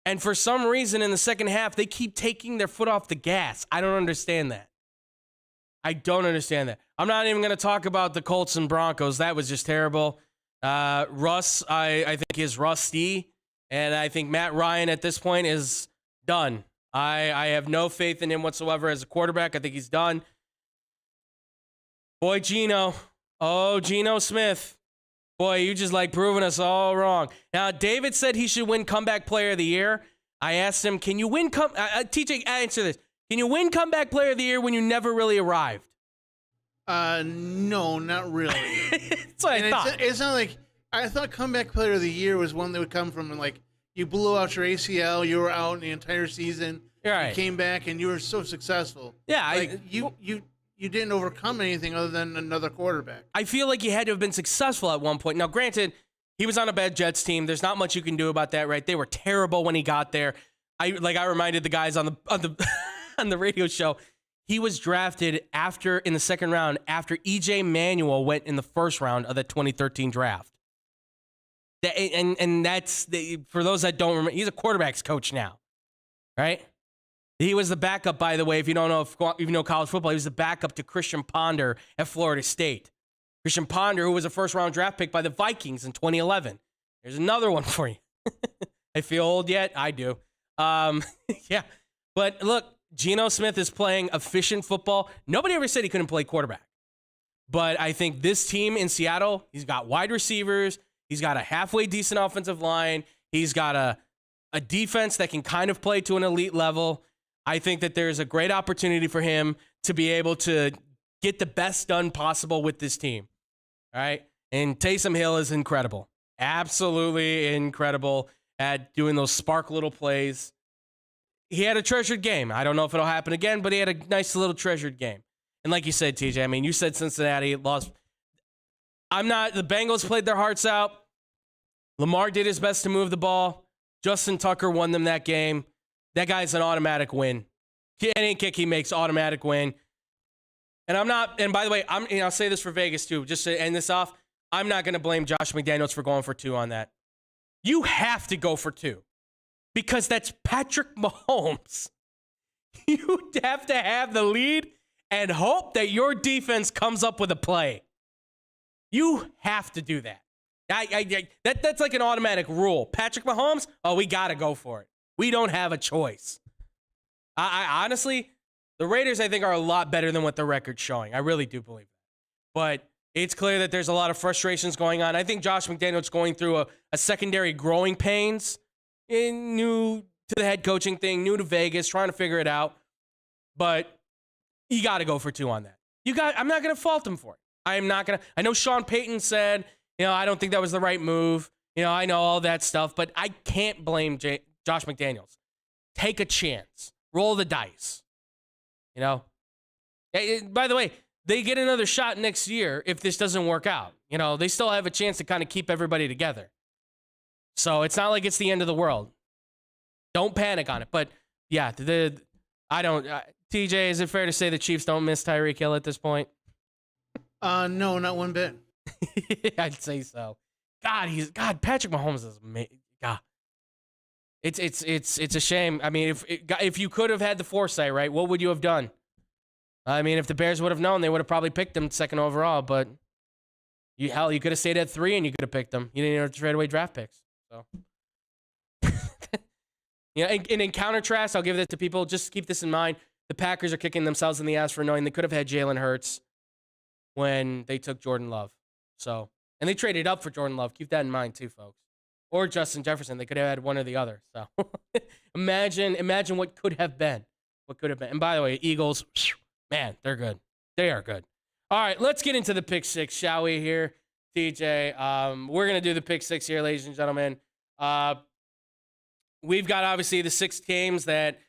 And for some reason in the second half, they keep taking their foot off the gas. I don't understand that. I'm not even going to talk about the Colts and Broncos. That was just terrible. Russ, I think, is rusty. And I think Matt Ryan at this point is done. I have no faith in him whatsoever as a quarterback. I think he's done. Boy, Geno. Oh, Geno Smith. Boy, you just like proving us all wrong. Now, David said he should win Comeback Player of the Year. I asked him, can you win TJ, answer this. Can you win Comeback Player of the Year when you never really arrived? No, not really. That's what I thought. It's not like, I thought Comeback Player of the Year was one that would come from, like, you blew out your ACL, you were out the entire season, right. You came back, and you were so successful. Yeah. You didn't overcome anything other than another quarterback. I feel like you had to have been successful at one point. Now, granted, he was on a bad Jets team. There's not much you can do about that, right? They were terrible when he got there. I reminded the guys on the radio show, he was drafted in the second round after EJ Manuel went in the first round of the 2013 draft. And that's for those that don't remember, he's a quarterback's coach now, right? He was the backup, by the way, if you know college football, he was the backup to Christian Ponder at Florida State. Christian Ponder, who was a first-round draft pick by the Vikings in 2011. There's another one for you. I feel old yet? I do. Yeah. But look, Geno Smith is playing efficient football. Nobody ever said he couldn't play quarterback. But I think this team in Seattle, he's got wide receivers. He's got a halfway decent offensive line. He's got a defense that can kind of play to an elite level. I think that there's a great opportunity for him to be able to get the best done possible with this team. All right. And Taysom Hill is incredible. Absolutely incredible at doing those spark little plays. He had a treasured game. I don't know if it'll happen again, but he had a nice little treasured game. And like you said, TJ, I mean, you said Cincinnati lost. The Bengals played their hearts out. Lamar did his best to move the ball. Justin Tucker won them that game. That guy's an automatic win. Any kick he makes, automatic win. And by the way, I'll say this for Vegas too, just to end this off. I'm not going to blame Josh McDaniels for going for 2 on that. You have to go for 2 because that's Patrick Mahomes. You have to have the lead and hope that your defense comes up with a play. You have to do that. That's like an automatic rule. Patrick Mahomes, we got to go for it. We don't have a choice. I honestly, the Raiders, I think, are a lot better than what the record's showing. I really do believe that. But it's clear that there's a lot of frustrations going on. I think Josh McDaniels going through a secondary growing pains, new to the head coaching thing, new to Vegas, trying to figure it out. But you got to go for 2 on that. I'm not going to fault him for it. I'm not going to. I know Sean Payton said, I don't think that was the right move. I know all that stuff, but I can't blame Josh McDaniels. Take a chance. Roll the dice. By the way, they get another shot next year if this doesn't work out. They still have a chance to kind of keep everybody together. So it's not like it's the end of the world. Don't panic on it. But yeah, TJ, is it fair to say the Chiefs don't miss Tyreek Hill at this point? No, not one bit. I'd say so. God, Patrick Mahomes is amazing. God. It's a shame. I mean, if you could have had the foresight, right, what would you have done? I mean, if the Bears would have known, they would have probably picked him 2nd overall. But you could have stayed at 3 and you could have picked him. You didn't have to trade away draft picks. So, and in countertrast, I'll give that to people. Just keep this in mind: the Packers are kicking themselves in the ass for knowing they could have had Jalen Hurts when they took Jordan Love. So, and they traded up for Jordan Love. Keep that in mind too, folks. Or Justin Jefferson. They could have had one or the other. So imagine what could have been. What could have been. And by the way, Eagles, man, they're good. They are good. All right, let's get into the pick 6, shall we here, TJ? We're going to do the pick 6 here, ladies and gentlemen. We've got, obviously, the 6 games that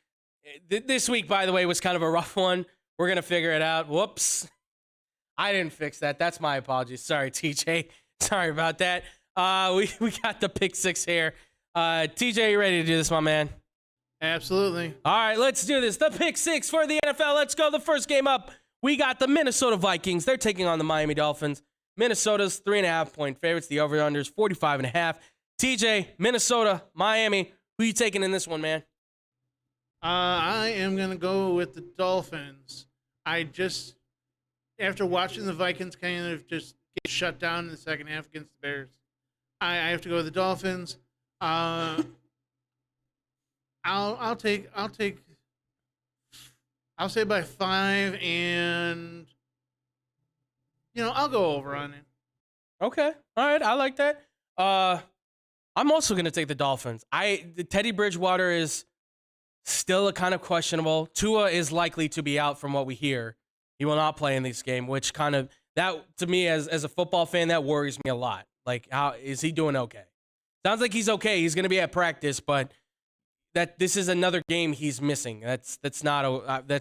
this week, by the way, was kind of a rough one. We're going to figure it out. Whoops. I didn't fix that. That's my apologies. Sorry, TJ. Sorry about that. We got the pick 6 here. TJ, you ready to do this, my man? Absolutely. All right, let's do this. The pick 6 for the NFL. Let's go. The first game up, we got the Minnesota Vikings. They're taking on the Miami Dolphins. Minnesota's 3.5-point favorites. The over-under is 45.5. TJ, Minnesota, Miami. Who you taking in this one, man? I am going to go with the Dolphins. After watching the Vikings kind of just get shut down in the second half against the Bears, I have to go with the Dolphins. I'll say by 5, and I'll go over on it. Okay, all right, I like that. I'm also gonna take the Dolphins. Teddy Bridgewater is still a kind of questionable. Tua is likely to be out from what we hear. He will not play in this game, which kind of, that to me as a football fan, that worries me a lot. Like, how is he doing? Okay, sounds like he's okay. He's gonna be at practice, but this is another game he's missing. That's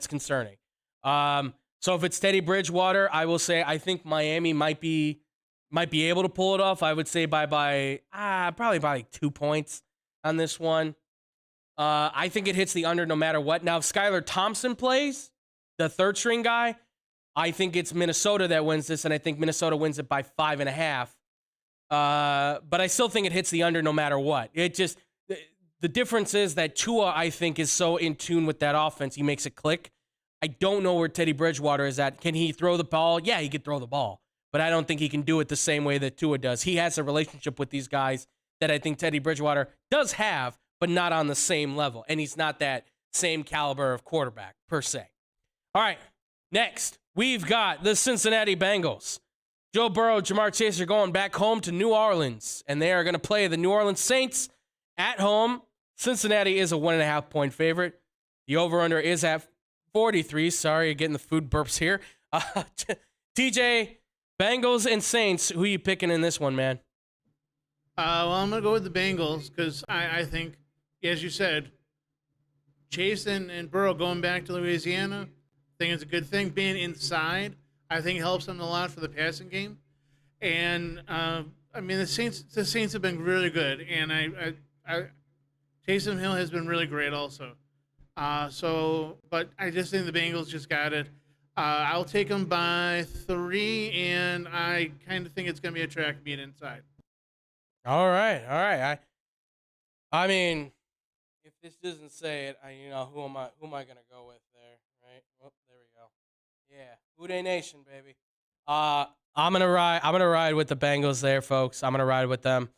concerning. So if it's Teddy Bridgewater, I will say I think Miami might be able to pull it off. I would say probably by like 2 points on this one. I think it hits the under no matter what. Now, if Skylar Thompson plays, the 3rd string guy, I think it's Minnesota that wins this, and I think Minnesota wins it by 5.5. But I still think it hits the under no matter what. It just, the difference is that Tua, I think, is so in tune with that offense. He makes it click. I don't know where Teddy Bridgewater is at. Can he throw the ball? Yeah, he could throw the ball. But I don't think he can do it the same way that Tua does. He has a relationship with these guys that I think Teddy Bridgewater does have, but not on the same level. And he's not that same caliber of quarterback, per se. All right, next, we've got the Cincinnati Bengals. Joe Burrow, Jamar Chase are going back home to New Orleans, and they are going to play the New Orleans Saints at home. Cincinnati is a 1.5-point favorite. The over-under is at 43. Sorry, getting the food burps here. TJ, Bengals and Saints, who are you picking in this one, man? Well, I'm going to go with the Bengals because I think, as you said, Chase and Burrow going back to Louisiana, I think it's a good thing. Being inside, I think helps them a lot for the passing game. And, I mean, the Saints have been really good, and Taysom Hill has been really great also. But I just think the Bengals just got it. I'll take them by 3, and I kind of think it's going to be a track meet inside. All right. I mean, if this doesn't say it, who am I going to go with there, right? Oh, there we go. Yeah, Houday Nation, baby. I'm gonna ride with the Bengals there, folks. I'm gonna ride with them.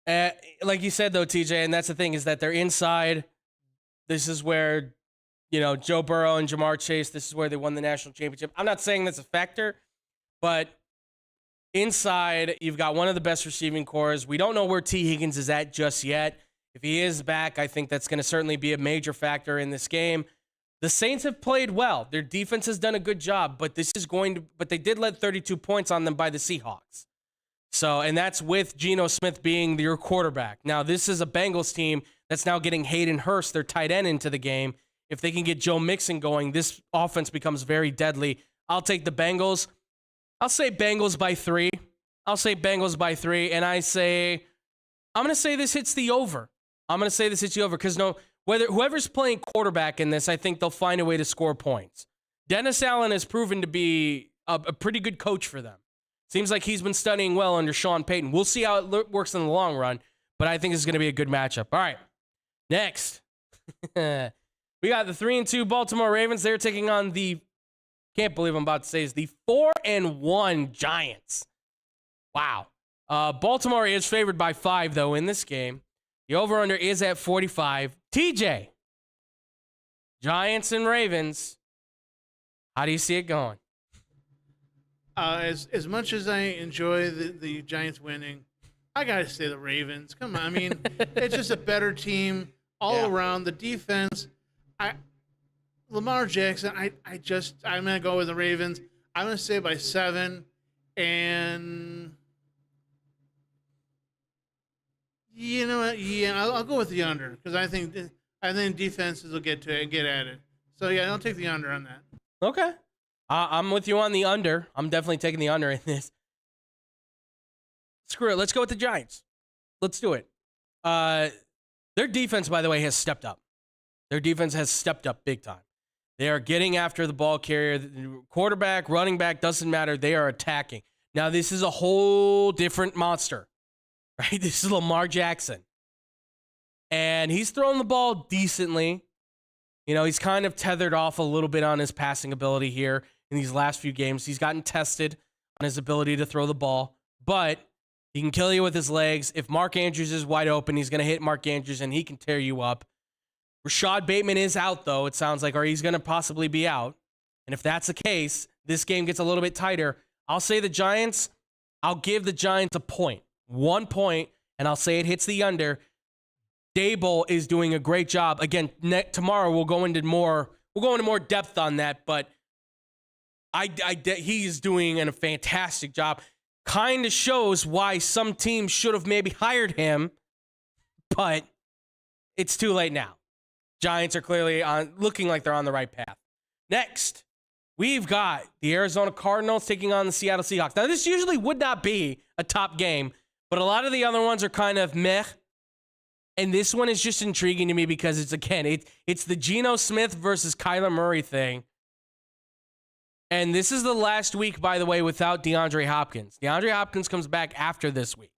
Like you said, though, TJ, and that's the thing, is that they're inside. This is where, Joe Burrow and Jamar Chase, this is where they won the national championship. I'm not saying that's a factor, but inside, you've got one of the best receiving cores. We don't know where T. Higgins is at just yet. If he is back, I think that's going to certainly be a major factor in this game. The Saints have played well. Their defense has done a good job, but they did let 32 points on them by the Seahawks. So, and that's with Geno Smith being your quarterback. Now, this is a Bengals team that's now getting Hayden Hurst, their tight end, into the game. If they can get Joe Mixon going, this offense becomes very deadly. I'll take the Bengals. I'll say Bengals by 3. And I'm going to say this hits the over. Because whoever's playing quarterback in this, I think they'll find a way to score points. Dennis Allen has proven to be a pretty good coach for them. Seems like he's been studying well under Sean Payton. We'll see how it works in the long run, but I think it's going to be a good matchup. All right, next. We got the 3-2 Baltimore Ravens. They're taking on can't believe I'm about to say is the 4-1 Giants. Wow. Baltimore is favored by 5, though, in this game. The over-under is at 45. TJ, Giants and Ravens, how do you see it going? As much as I enjoy the Giants winning, I got to say the Ravens. Come on. I mean, it's just a better team all around. The defense, Lamar Jackson, I'm going to go with the Ravens. I'm going to say by 7. And you know what? Yeah, I'll go with the under because I think defenses will get at it. So, yeah, I'll take the under on that. Okay. I'm with you on the under. I'm definitely taking the under in this. Screw it. Let's go with the Giants. Let's do it. Their defense, by the way, has stepped up. Their defense has stepped up big time. They are getting after the ball carrier. The quarterback, running back, doesn't matter. They are attacking. Now, this is a whole different monster, right? This is Lamar Jackson. And he's throwing the ball decently. He's kind of tethered off a little bit on his passing ability here in these last few games. He's gotten tested on his ability to throw the ball, but he can kill you with his legs. If Mark Andrews is wide open, he's going to hit Mark Andrews and he can tear you up. Rashad Bateman is out, though, it sounds like, or he's going to possibly be out. And if that's the case, this game gets a little bit tighter. I'll say the Giants, I'll give the Giants a point. 1 point, and I'll say it hits the under. Dable is doing a great job. Again, tomorrow we'll go into more depth on that, but he's doing a fantastic job. Kind of shows why some teams should have maybe hired him, but it's too late now. Giants are clearly looking like they're on the right path. Next, we've got the Arizona Cardinals taking on the Seattle Seahawks. Now, this usually would not be a top game, but a lot of the other ones are kind of meh. And this one is just intriguing to me because it's the Geno Smith versus Kyler Murray thing. And this is the last week, by the way, without DeAndre Hopkins. DeAndre Hopkins comes back after this week.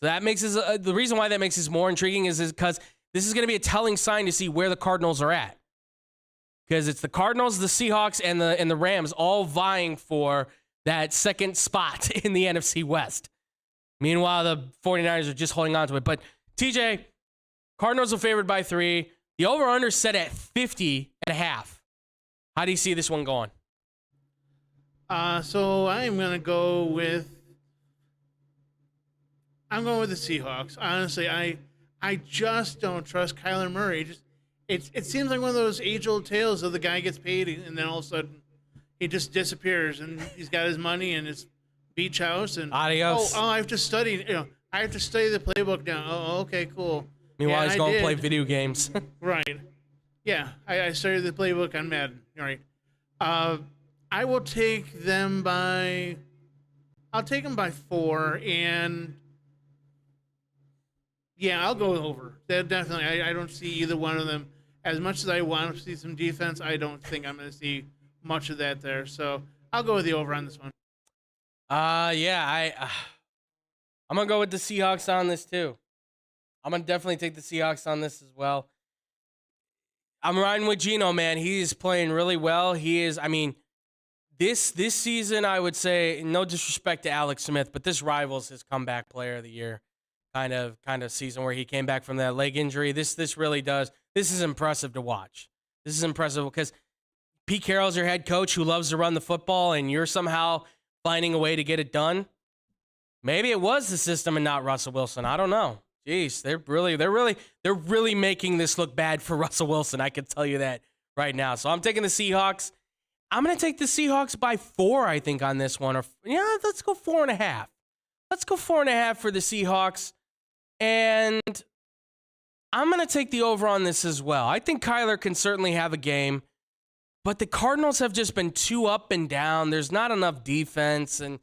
So that makes the reason why that makes this more intriguing is because this is going to be a telling sign to see where the Cardinals are at. Because it's the Cardinals, the Seahawks, and the Rams all vying for that second spot in the NFC West. Meanwhile, the 49ers are just holding on to it. But TJ, Cardinals are favored by 3. The over-under set at 50.5. How do you see this one going? So I'm going to go with the Seahawks. Honestly, I just don't trust Kyler Murray. It seems like one of those age-old tales of the guy gets paid and then all of a sudden he just disappears and he's got his money and his beach house and adios. I have to study. I have to study the playbook now. Oh, okay, cool. Meanwhile, he's going to play video games. Right. Yeah, I studied the playbook on Madden. All right. I will take them by. I'll take them by 4, and yeah, I'll go over. Definitely, I don't see either one of them. As much as I want to see some defense, I don't think I'm going to see much of that there. So I'll go with the over on this one. I'm gonna go with the Seahawks on this too. I'm gonna definitely take the Seahawks on this as well. I'm riding with Geno, man. He is playing really well. He is. I mean, this season, I would say, no disrespect to Alex Smith, but this rivals his comeback player of the year. kind of season where he came back from that leg injury. This really does. This is impressive to watch. This is impressive because Pete Carroll's your head coach who loves to run the football, and you're somehow finding a way to get it done. Maybe it was the system and not Russell Wilson. I don't know. Jeez, they're really making this look bad for Russell Wilson. I can tell you that right now. So I'm taking the Seahawks. I'm going to take the Seahawks by 4, I think, on this one. Or yeah, let's go 4.5. Let's go 4.5 for the Seahawks. And I'm going to take the over on this as well. I think Kyler can certainly have a game, but the Cardinals have just been too up and down. There's not enough defense, and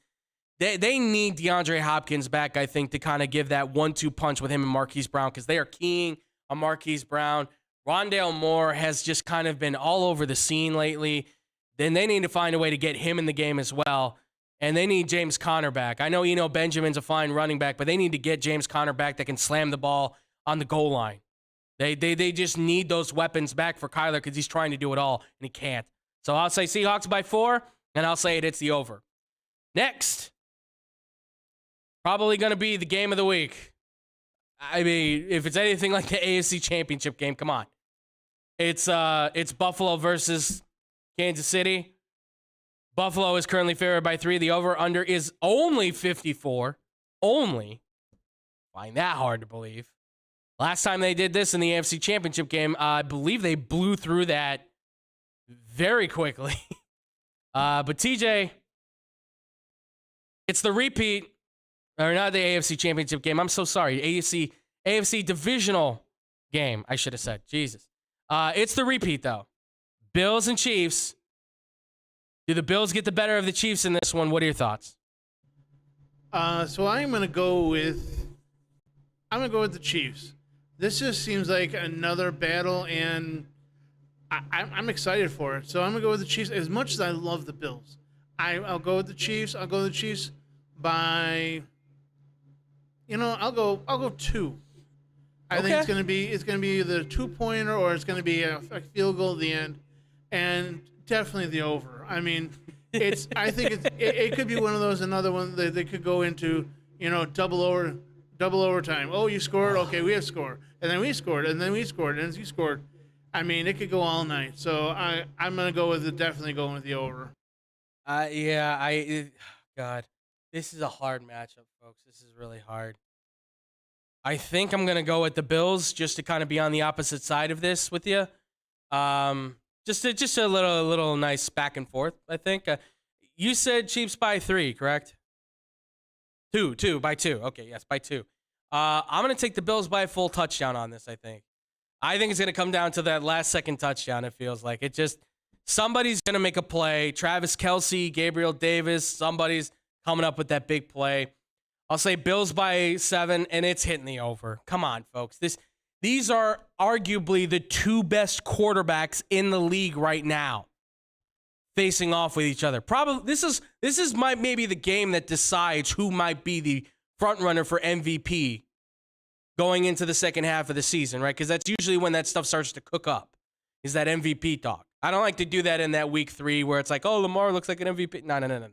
they need DeAndre Hopkins back, I think, to kind of give that 1-2 punch with him and Marquise Brown, because they are keying on Marquise Brown. Rondale Moore has just kind of been all over the scene lately. Then they need to find a way to get him in the game as well. And they need James Conner back. I know Eno Benjamin's a fine running back, but they need to get James Conner back that can slam the ball on the goal line. They just need those weapons back for Kyler because he's trying to do it all, and he can't. So I'll say Seahawks by 4, and I'll say it's the over. Next, probably going to be the game of the week. I mean, if it's anything like the AFC Championship game, come on. It's Buffalo versus Kansas City. Buffalo is currently favored by 3. The over-under is only 54. Only. Find that hard to believe. Last time they did this in the AFC Championship game, I believe they blew through that very quickly. But TJ, it's the repeat, or not the AFC Championship game. I'm so sorry. AFC divisional game, I should have said. Jesus. It's the repeat, though. Bills and Chiefs. Do the Bills get the better of the Chiefs in this one? What are your thoughts? So I'm gonna go with the Chiefs. This just seems like another battle, and I'm excited for it. So I'm gonna go with the Chiefs. As much as I love the Bills, I'll go with the Chiefs. I'll go with the Chiefs by, I'll go 2. I think it's gonna be the 2-pointer, or it's gonna be a field goal at the end, and definitely the over. I mean, I think it could be one of those, another one that they could go into, double overtime. Oh, you scored? Okay, we have scored. And then we scored, and then we scored, and then you scored. I mean, it could go all night. So I'm going to go with definitely going with the over. God, this is a hard matchup, folks. This is really hard. I think I'm going to go with the Bills just to kind of be on the opposite side of this with you. Just a little nice back and forth, I think. You said Chiefs by 3, correct? 2, by 2. Okay, yes, by 2. I'm going to take the Bills by a full touchdown on this, I think. I think it's going to come down to that last-second touchdown, it feels like. Somebody's going to make a play. Travis Kelce, Gabriel Davis, somebody's coming up with that big play. I'll say Bills by 7, and it's hitting the over. Come on, folks. These are arguably the 2 best quarterbacks in the league right now, facing off with each other. Probably this is maybe the game that decides who might be the front runner for MVP going into the second half of the season, right? Because that's usually when that stuff starts to cook up, is that MVP talk. I don't like to do that in that week 3 where it's like, oh, Lamar looks like an MVP. No.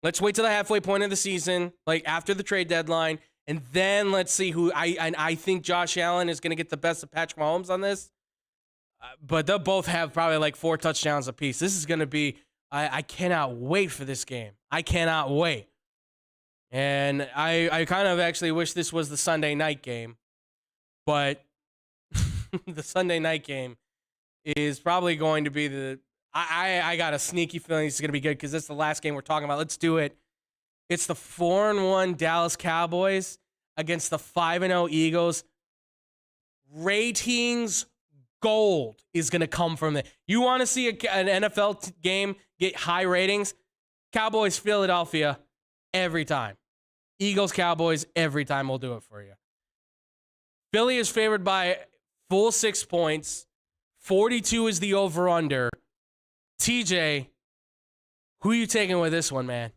Let's wait till the halfway point of the season, like after the trade deadline, and then let's see who. I think Josh Allen is going to get the best of Patrick Mahomes on this, but they'll both have probably like 4 touchdowns apiece. This is going to be. I cannot wait for this game. I cannot wait. And I kind of actually wish this was the Sunday night game, but the Sunday night game is probably going to be the. I got a sneaky feeling it's going to be good because it's the last game we're talking about. Let's do it. It's the 4-1 Dallas Cowboys against the 5-0 Eagles. Ratings gold is going to come from it. You want to see an NFL game get high ratings? Cowboys, Philadelphia, every time. Eagles, Cowboys, every time we'll do it for you. Philly is favored by full 6 points. 42 is the over-under. TJ, who are you taking with this one, man?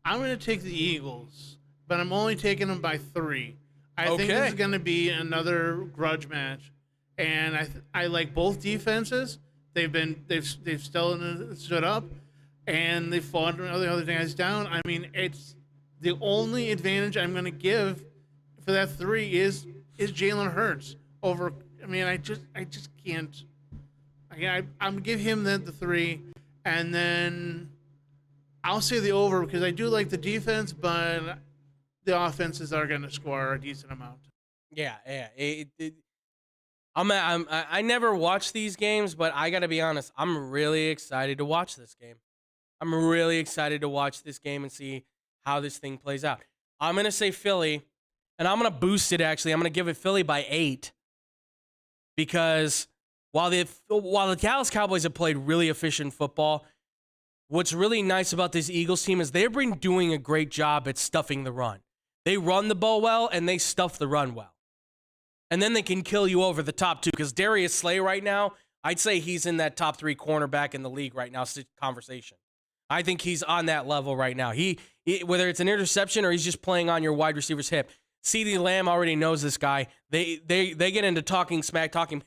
I'm going to take the Eagles, but I'm only taking them by 3. I think this is going to be another grudge match, and I like both defenses. They've still stood up, and they've fought other guys down. I mean, The only advantage I'm going to give for that 3 is Jalen Hurts over. I mean, I just can't. I'm gonna give him the 3, and then I'll say the over because I do like the defense, but the offenses are going to score a decent amount. Yeah. I never watch these games, but I got to be honest. I'm really excited to watch this game. I'm really excited to watch this game and see how this thing plays out. I'm going to say Philly, and I'm going to boost it, actually. I'm going to give it Philly by 8 because while the Dallas Cowboys have played really efficient football, what's really nice about this Eagles team is they've been doing a great job at stuffing the run. They run the ball well, and they stuff the run well. And then they can kill you over the top, too, because Darius Slay right now, I'd say he's in that top 3 cornerback in the league right now conversation. I think he's on that level right now. He whether it's an interception or he's just playing on your wide receiver's hip. CeeDee Lamb already knows this guy. They get into talking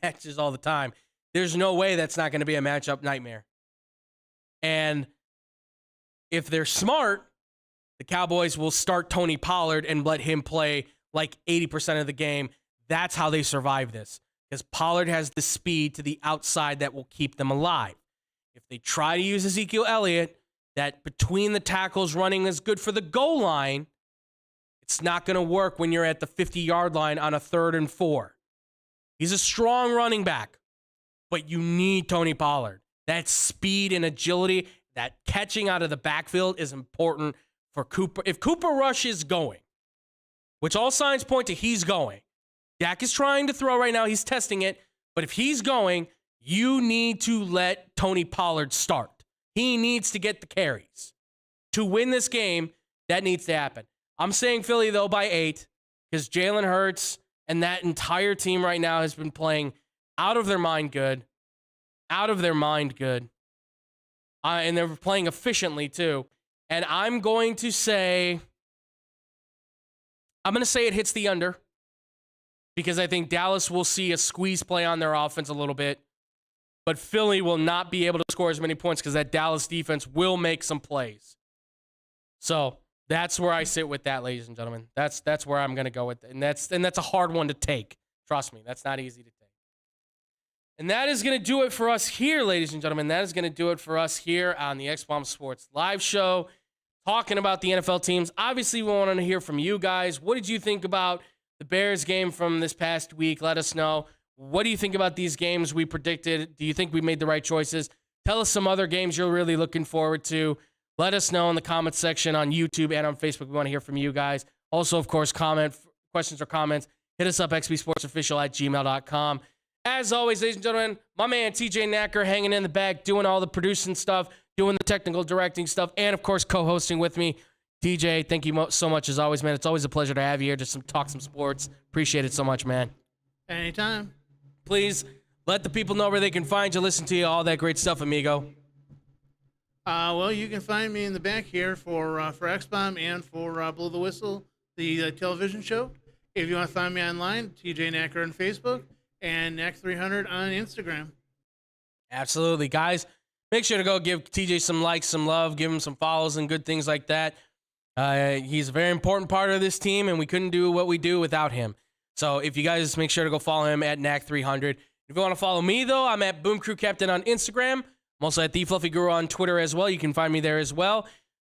matches all the time. There's no way that's not going to be a matchup nightmare. And if they're smart, the Cowboys will start Tony Pollard and let him play like 80% of the game. That's how they survive this, because Pollard has the speed to the outside that will keep them alive. If they try to use Ezekiel Elliott, that between the tackles running is good for the goal line, it's not going to work when you're at the 50-yard line on a 3rd and 4. He's a strong running back, but you need Tony Pollard. That speed and agility, that catching out of the backfield is important for Cooper. If Cooper Rush is going, which all signs point to he's going, Dak is trying to throw right now. He's testing it. But if he's going, you need to let Tony Pollard start. He needs to get the carries. To win this game, that needs to happen. I'm saying Philly, though, by 8, because Jalen Hurts and that entire team right now has been playing out of their mind good. And they're playing efficiently, too. And I'm going to say it hits the under, because I think Dallas will see a squeeze play on their offense a little bit. But Philly will not be able to score as many points because that Dallas defense will make some plays. So that's where I sit with that, ladies and gentlemen. That's where I'm going to go with it. And that's a hard one to take. Trust me, that's not easy to take. And that is going to do it for us here, ladies and gentlemen. That is going to do it for us here on the X-Bomb Sports live show, talking about the NFL teams. Obviously, we want to hear from you guys. What did you think about the Bears game from this past week? Let us know. What do you think about these games we predicted? Do you think we made the right choices? Tell us some other games you're really looking forward to. Let us know in the comments section on YouTube and on Facebook. We want to hear from you guys. Also, of course, questions or comments. Hit us up, xbsportsofficial@gmail.com. As always, ladies and gentlemen, my man TJ Knacker hanging in the back, doing all the producing stuff, doing the technical directing stuff, and, of course, co-hosting with me. TJ, thank you so much as always, man. It's always a pleasure to have you here to talk some sports. Appreciate it so much, man. Anytime. Please let the people know where they can find you, listen to you, all that great stuff, amigo. Well, you can find me in the back here for X-Bomb and for Blow the Whistle, the television show. If you want to find me online, TJ Knacker on Facebook and Knack300 on Instagram. Absolutely. Guys, make sure to go give TJ some likes, some love, give him some follows and good things like that. He's a very important part of this team, and we couldn't do what we do without him. So if you guys make sure to go follow him at Knack300. If you want to follow me, though, I'm at Boom Crew Captain on Instagram. I'm also at The Fluffy Guru on Twitter as well. You can find me there as well.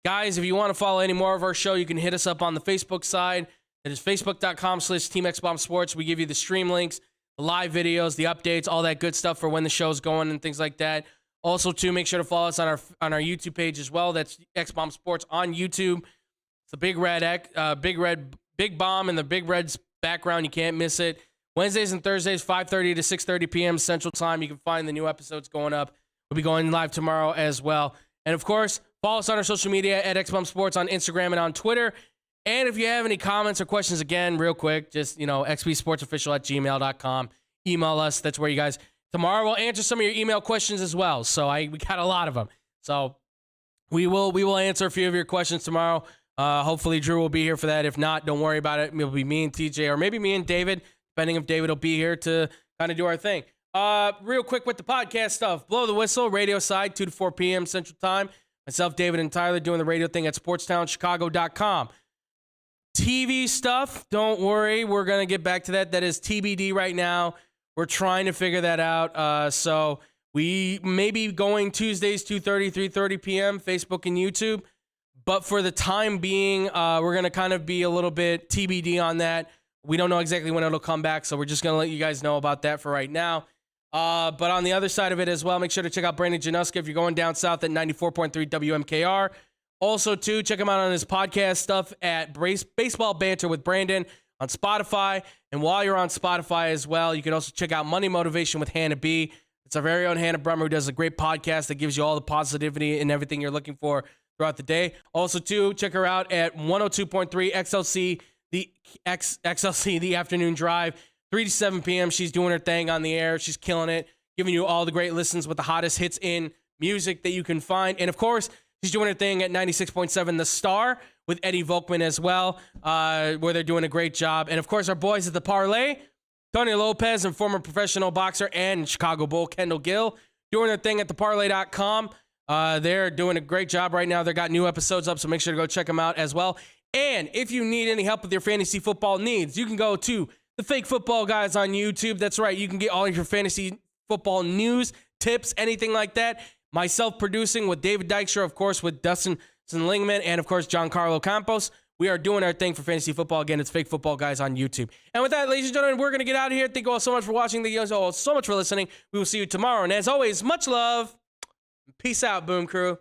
Guys, if you want to follow any more of our show, you can hit us up on the Facebook side. It is facebook.com/TeamXBombSports. We give you the stream links, the live videos, the updates, all that good stuff for when the show's going and things like that. Also, too, make sure to follow us on our YouTube page as well. That's X-Bomb Sports on YouTube. It's the Big Bomb and the Big Red's background. You can't miss it. Wednesdays and Thursdays, 5:30 to 6:30 p.m. Central Time. You can find the new episodes going up. We'll be going live tomorrow as well. And, of course, follow us on our social media at X-Bomb Sports on Instagram and on Twitter. And if you have any comments or questions, again, real quick, just, xbsportsofficial@gmail.com. Email us. That's where you guys... Tomorrow we'll answer some of your email questions as well. So we got a lot of them. So we will answer a few of your questions tomorrow. Hopefully Drew will be here for that. If not, don't worry about it. It'll be me and TJ, or maybe me and David, depending if David will be here to kind of do our thing. Real quick with the podcast stuff. Blow the Whistle, radio side, 2 to 4 p.m. Central Time. Myself, David, and Tyler doing the radio thing at sportstownchicago.com. TV stuff, don't worry. We're going to get back to that. That is TBD right now. We're trying to figure that out. So we may be going Tuesdays, 2:30, 3:30 p.m., Facebook and YouTube. But for the time being, we're going to kind of be a little bit TBD on that. We don't know exactly when it'll come back, so we're just going to let you guys know about that for right now. But on the other side of it as well, make sure to check out Brandon Januska if you're going down south at 94.3 WMKR. Also, too, check him out on his podcast stuff at Baseball Banter with Brandon on Spotify. And while you're on Spotify as well, you can also check out Money Motivation with Hannah B. It's our very own Hannah Brummer, who does a great podcast that gives you all the positivity and everything you're looking for throughout the day. Also, too, check her out at 102.3 XLC, the afternoon drive, 3 to 7 p.m. She's doing her thing on the air. She's killing it, giving you all the great listens with the hottest hits in music that you can find. And, of course, she's doing her thing at 96.7 The Star with Eddie Volkman as well, where they're doing a great job. And, of course, our boys at the Parlay, Tony Lopez and former professional boxer and Chicago Bull Kendall Gill, doing their thing at theparlay.com. They're doing a great job right now. They got new episodes up, so make sure to go check them out as well. And if you need any help with your fantasy football needs, you can go to the Fake Football Guys on YouTube. That's right. You can get all of your fantasy football news, tips, anything like that. Myself producing with David Dykstra, of course, with Dustin Lingman, and, of course, Giancarlo Campos. We are doing our thing for fantasy football. Again, it's Fake Football Guys on YouTube. And with that, ladies and gentlemen, we're going to get out of here. Thank you all so much for watching. Thank you all so much for listening. We will see you tomorrow. And as always, much love. Peace out, Boom Crew.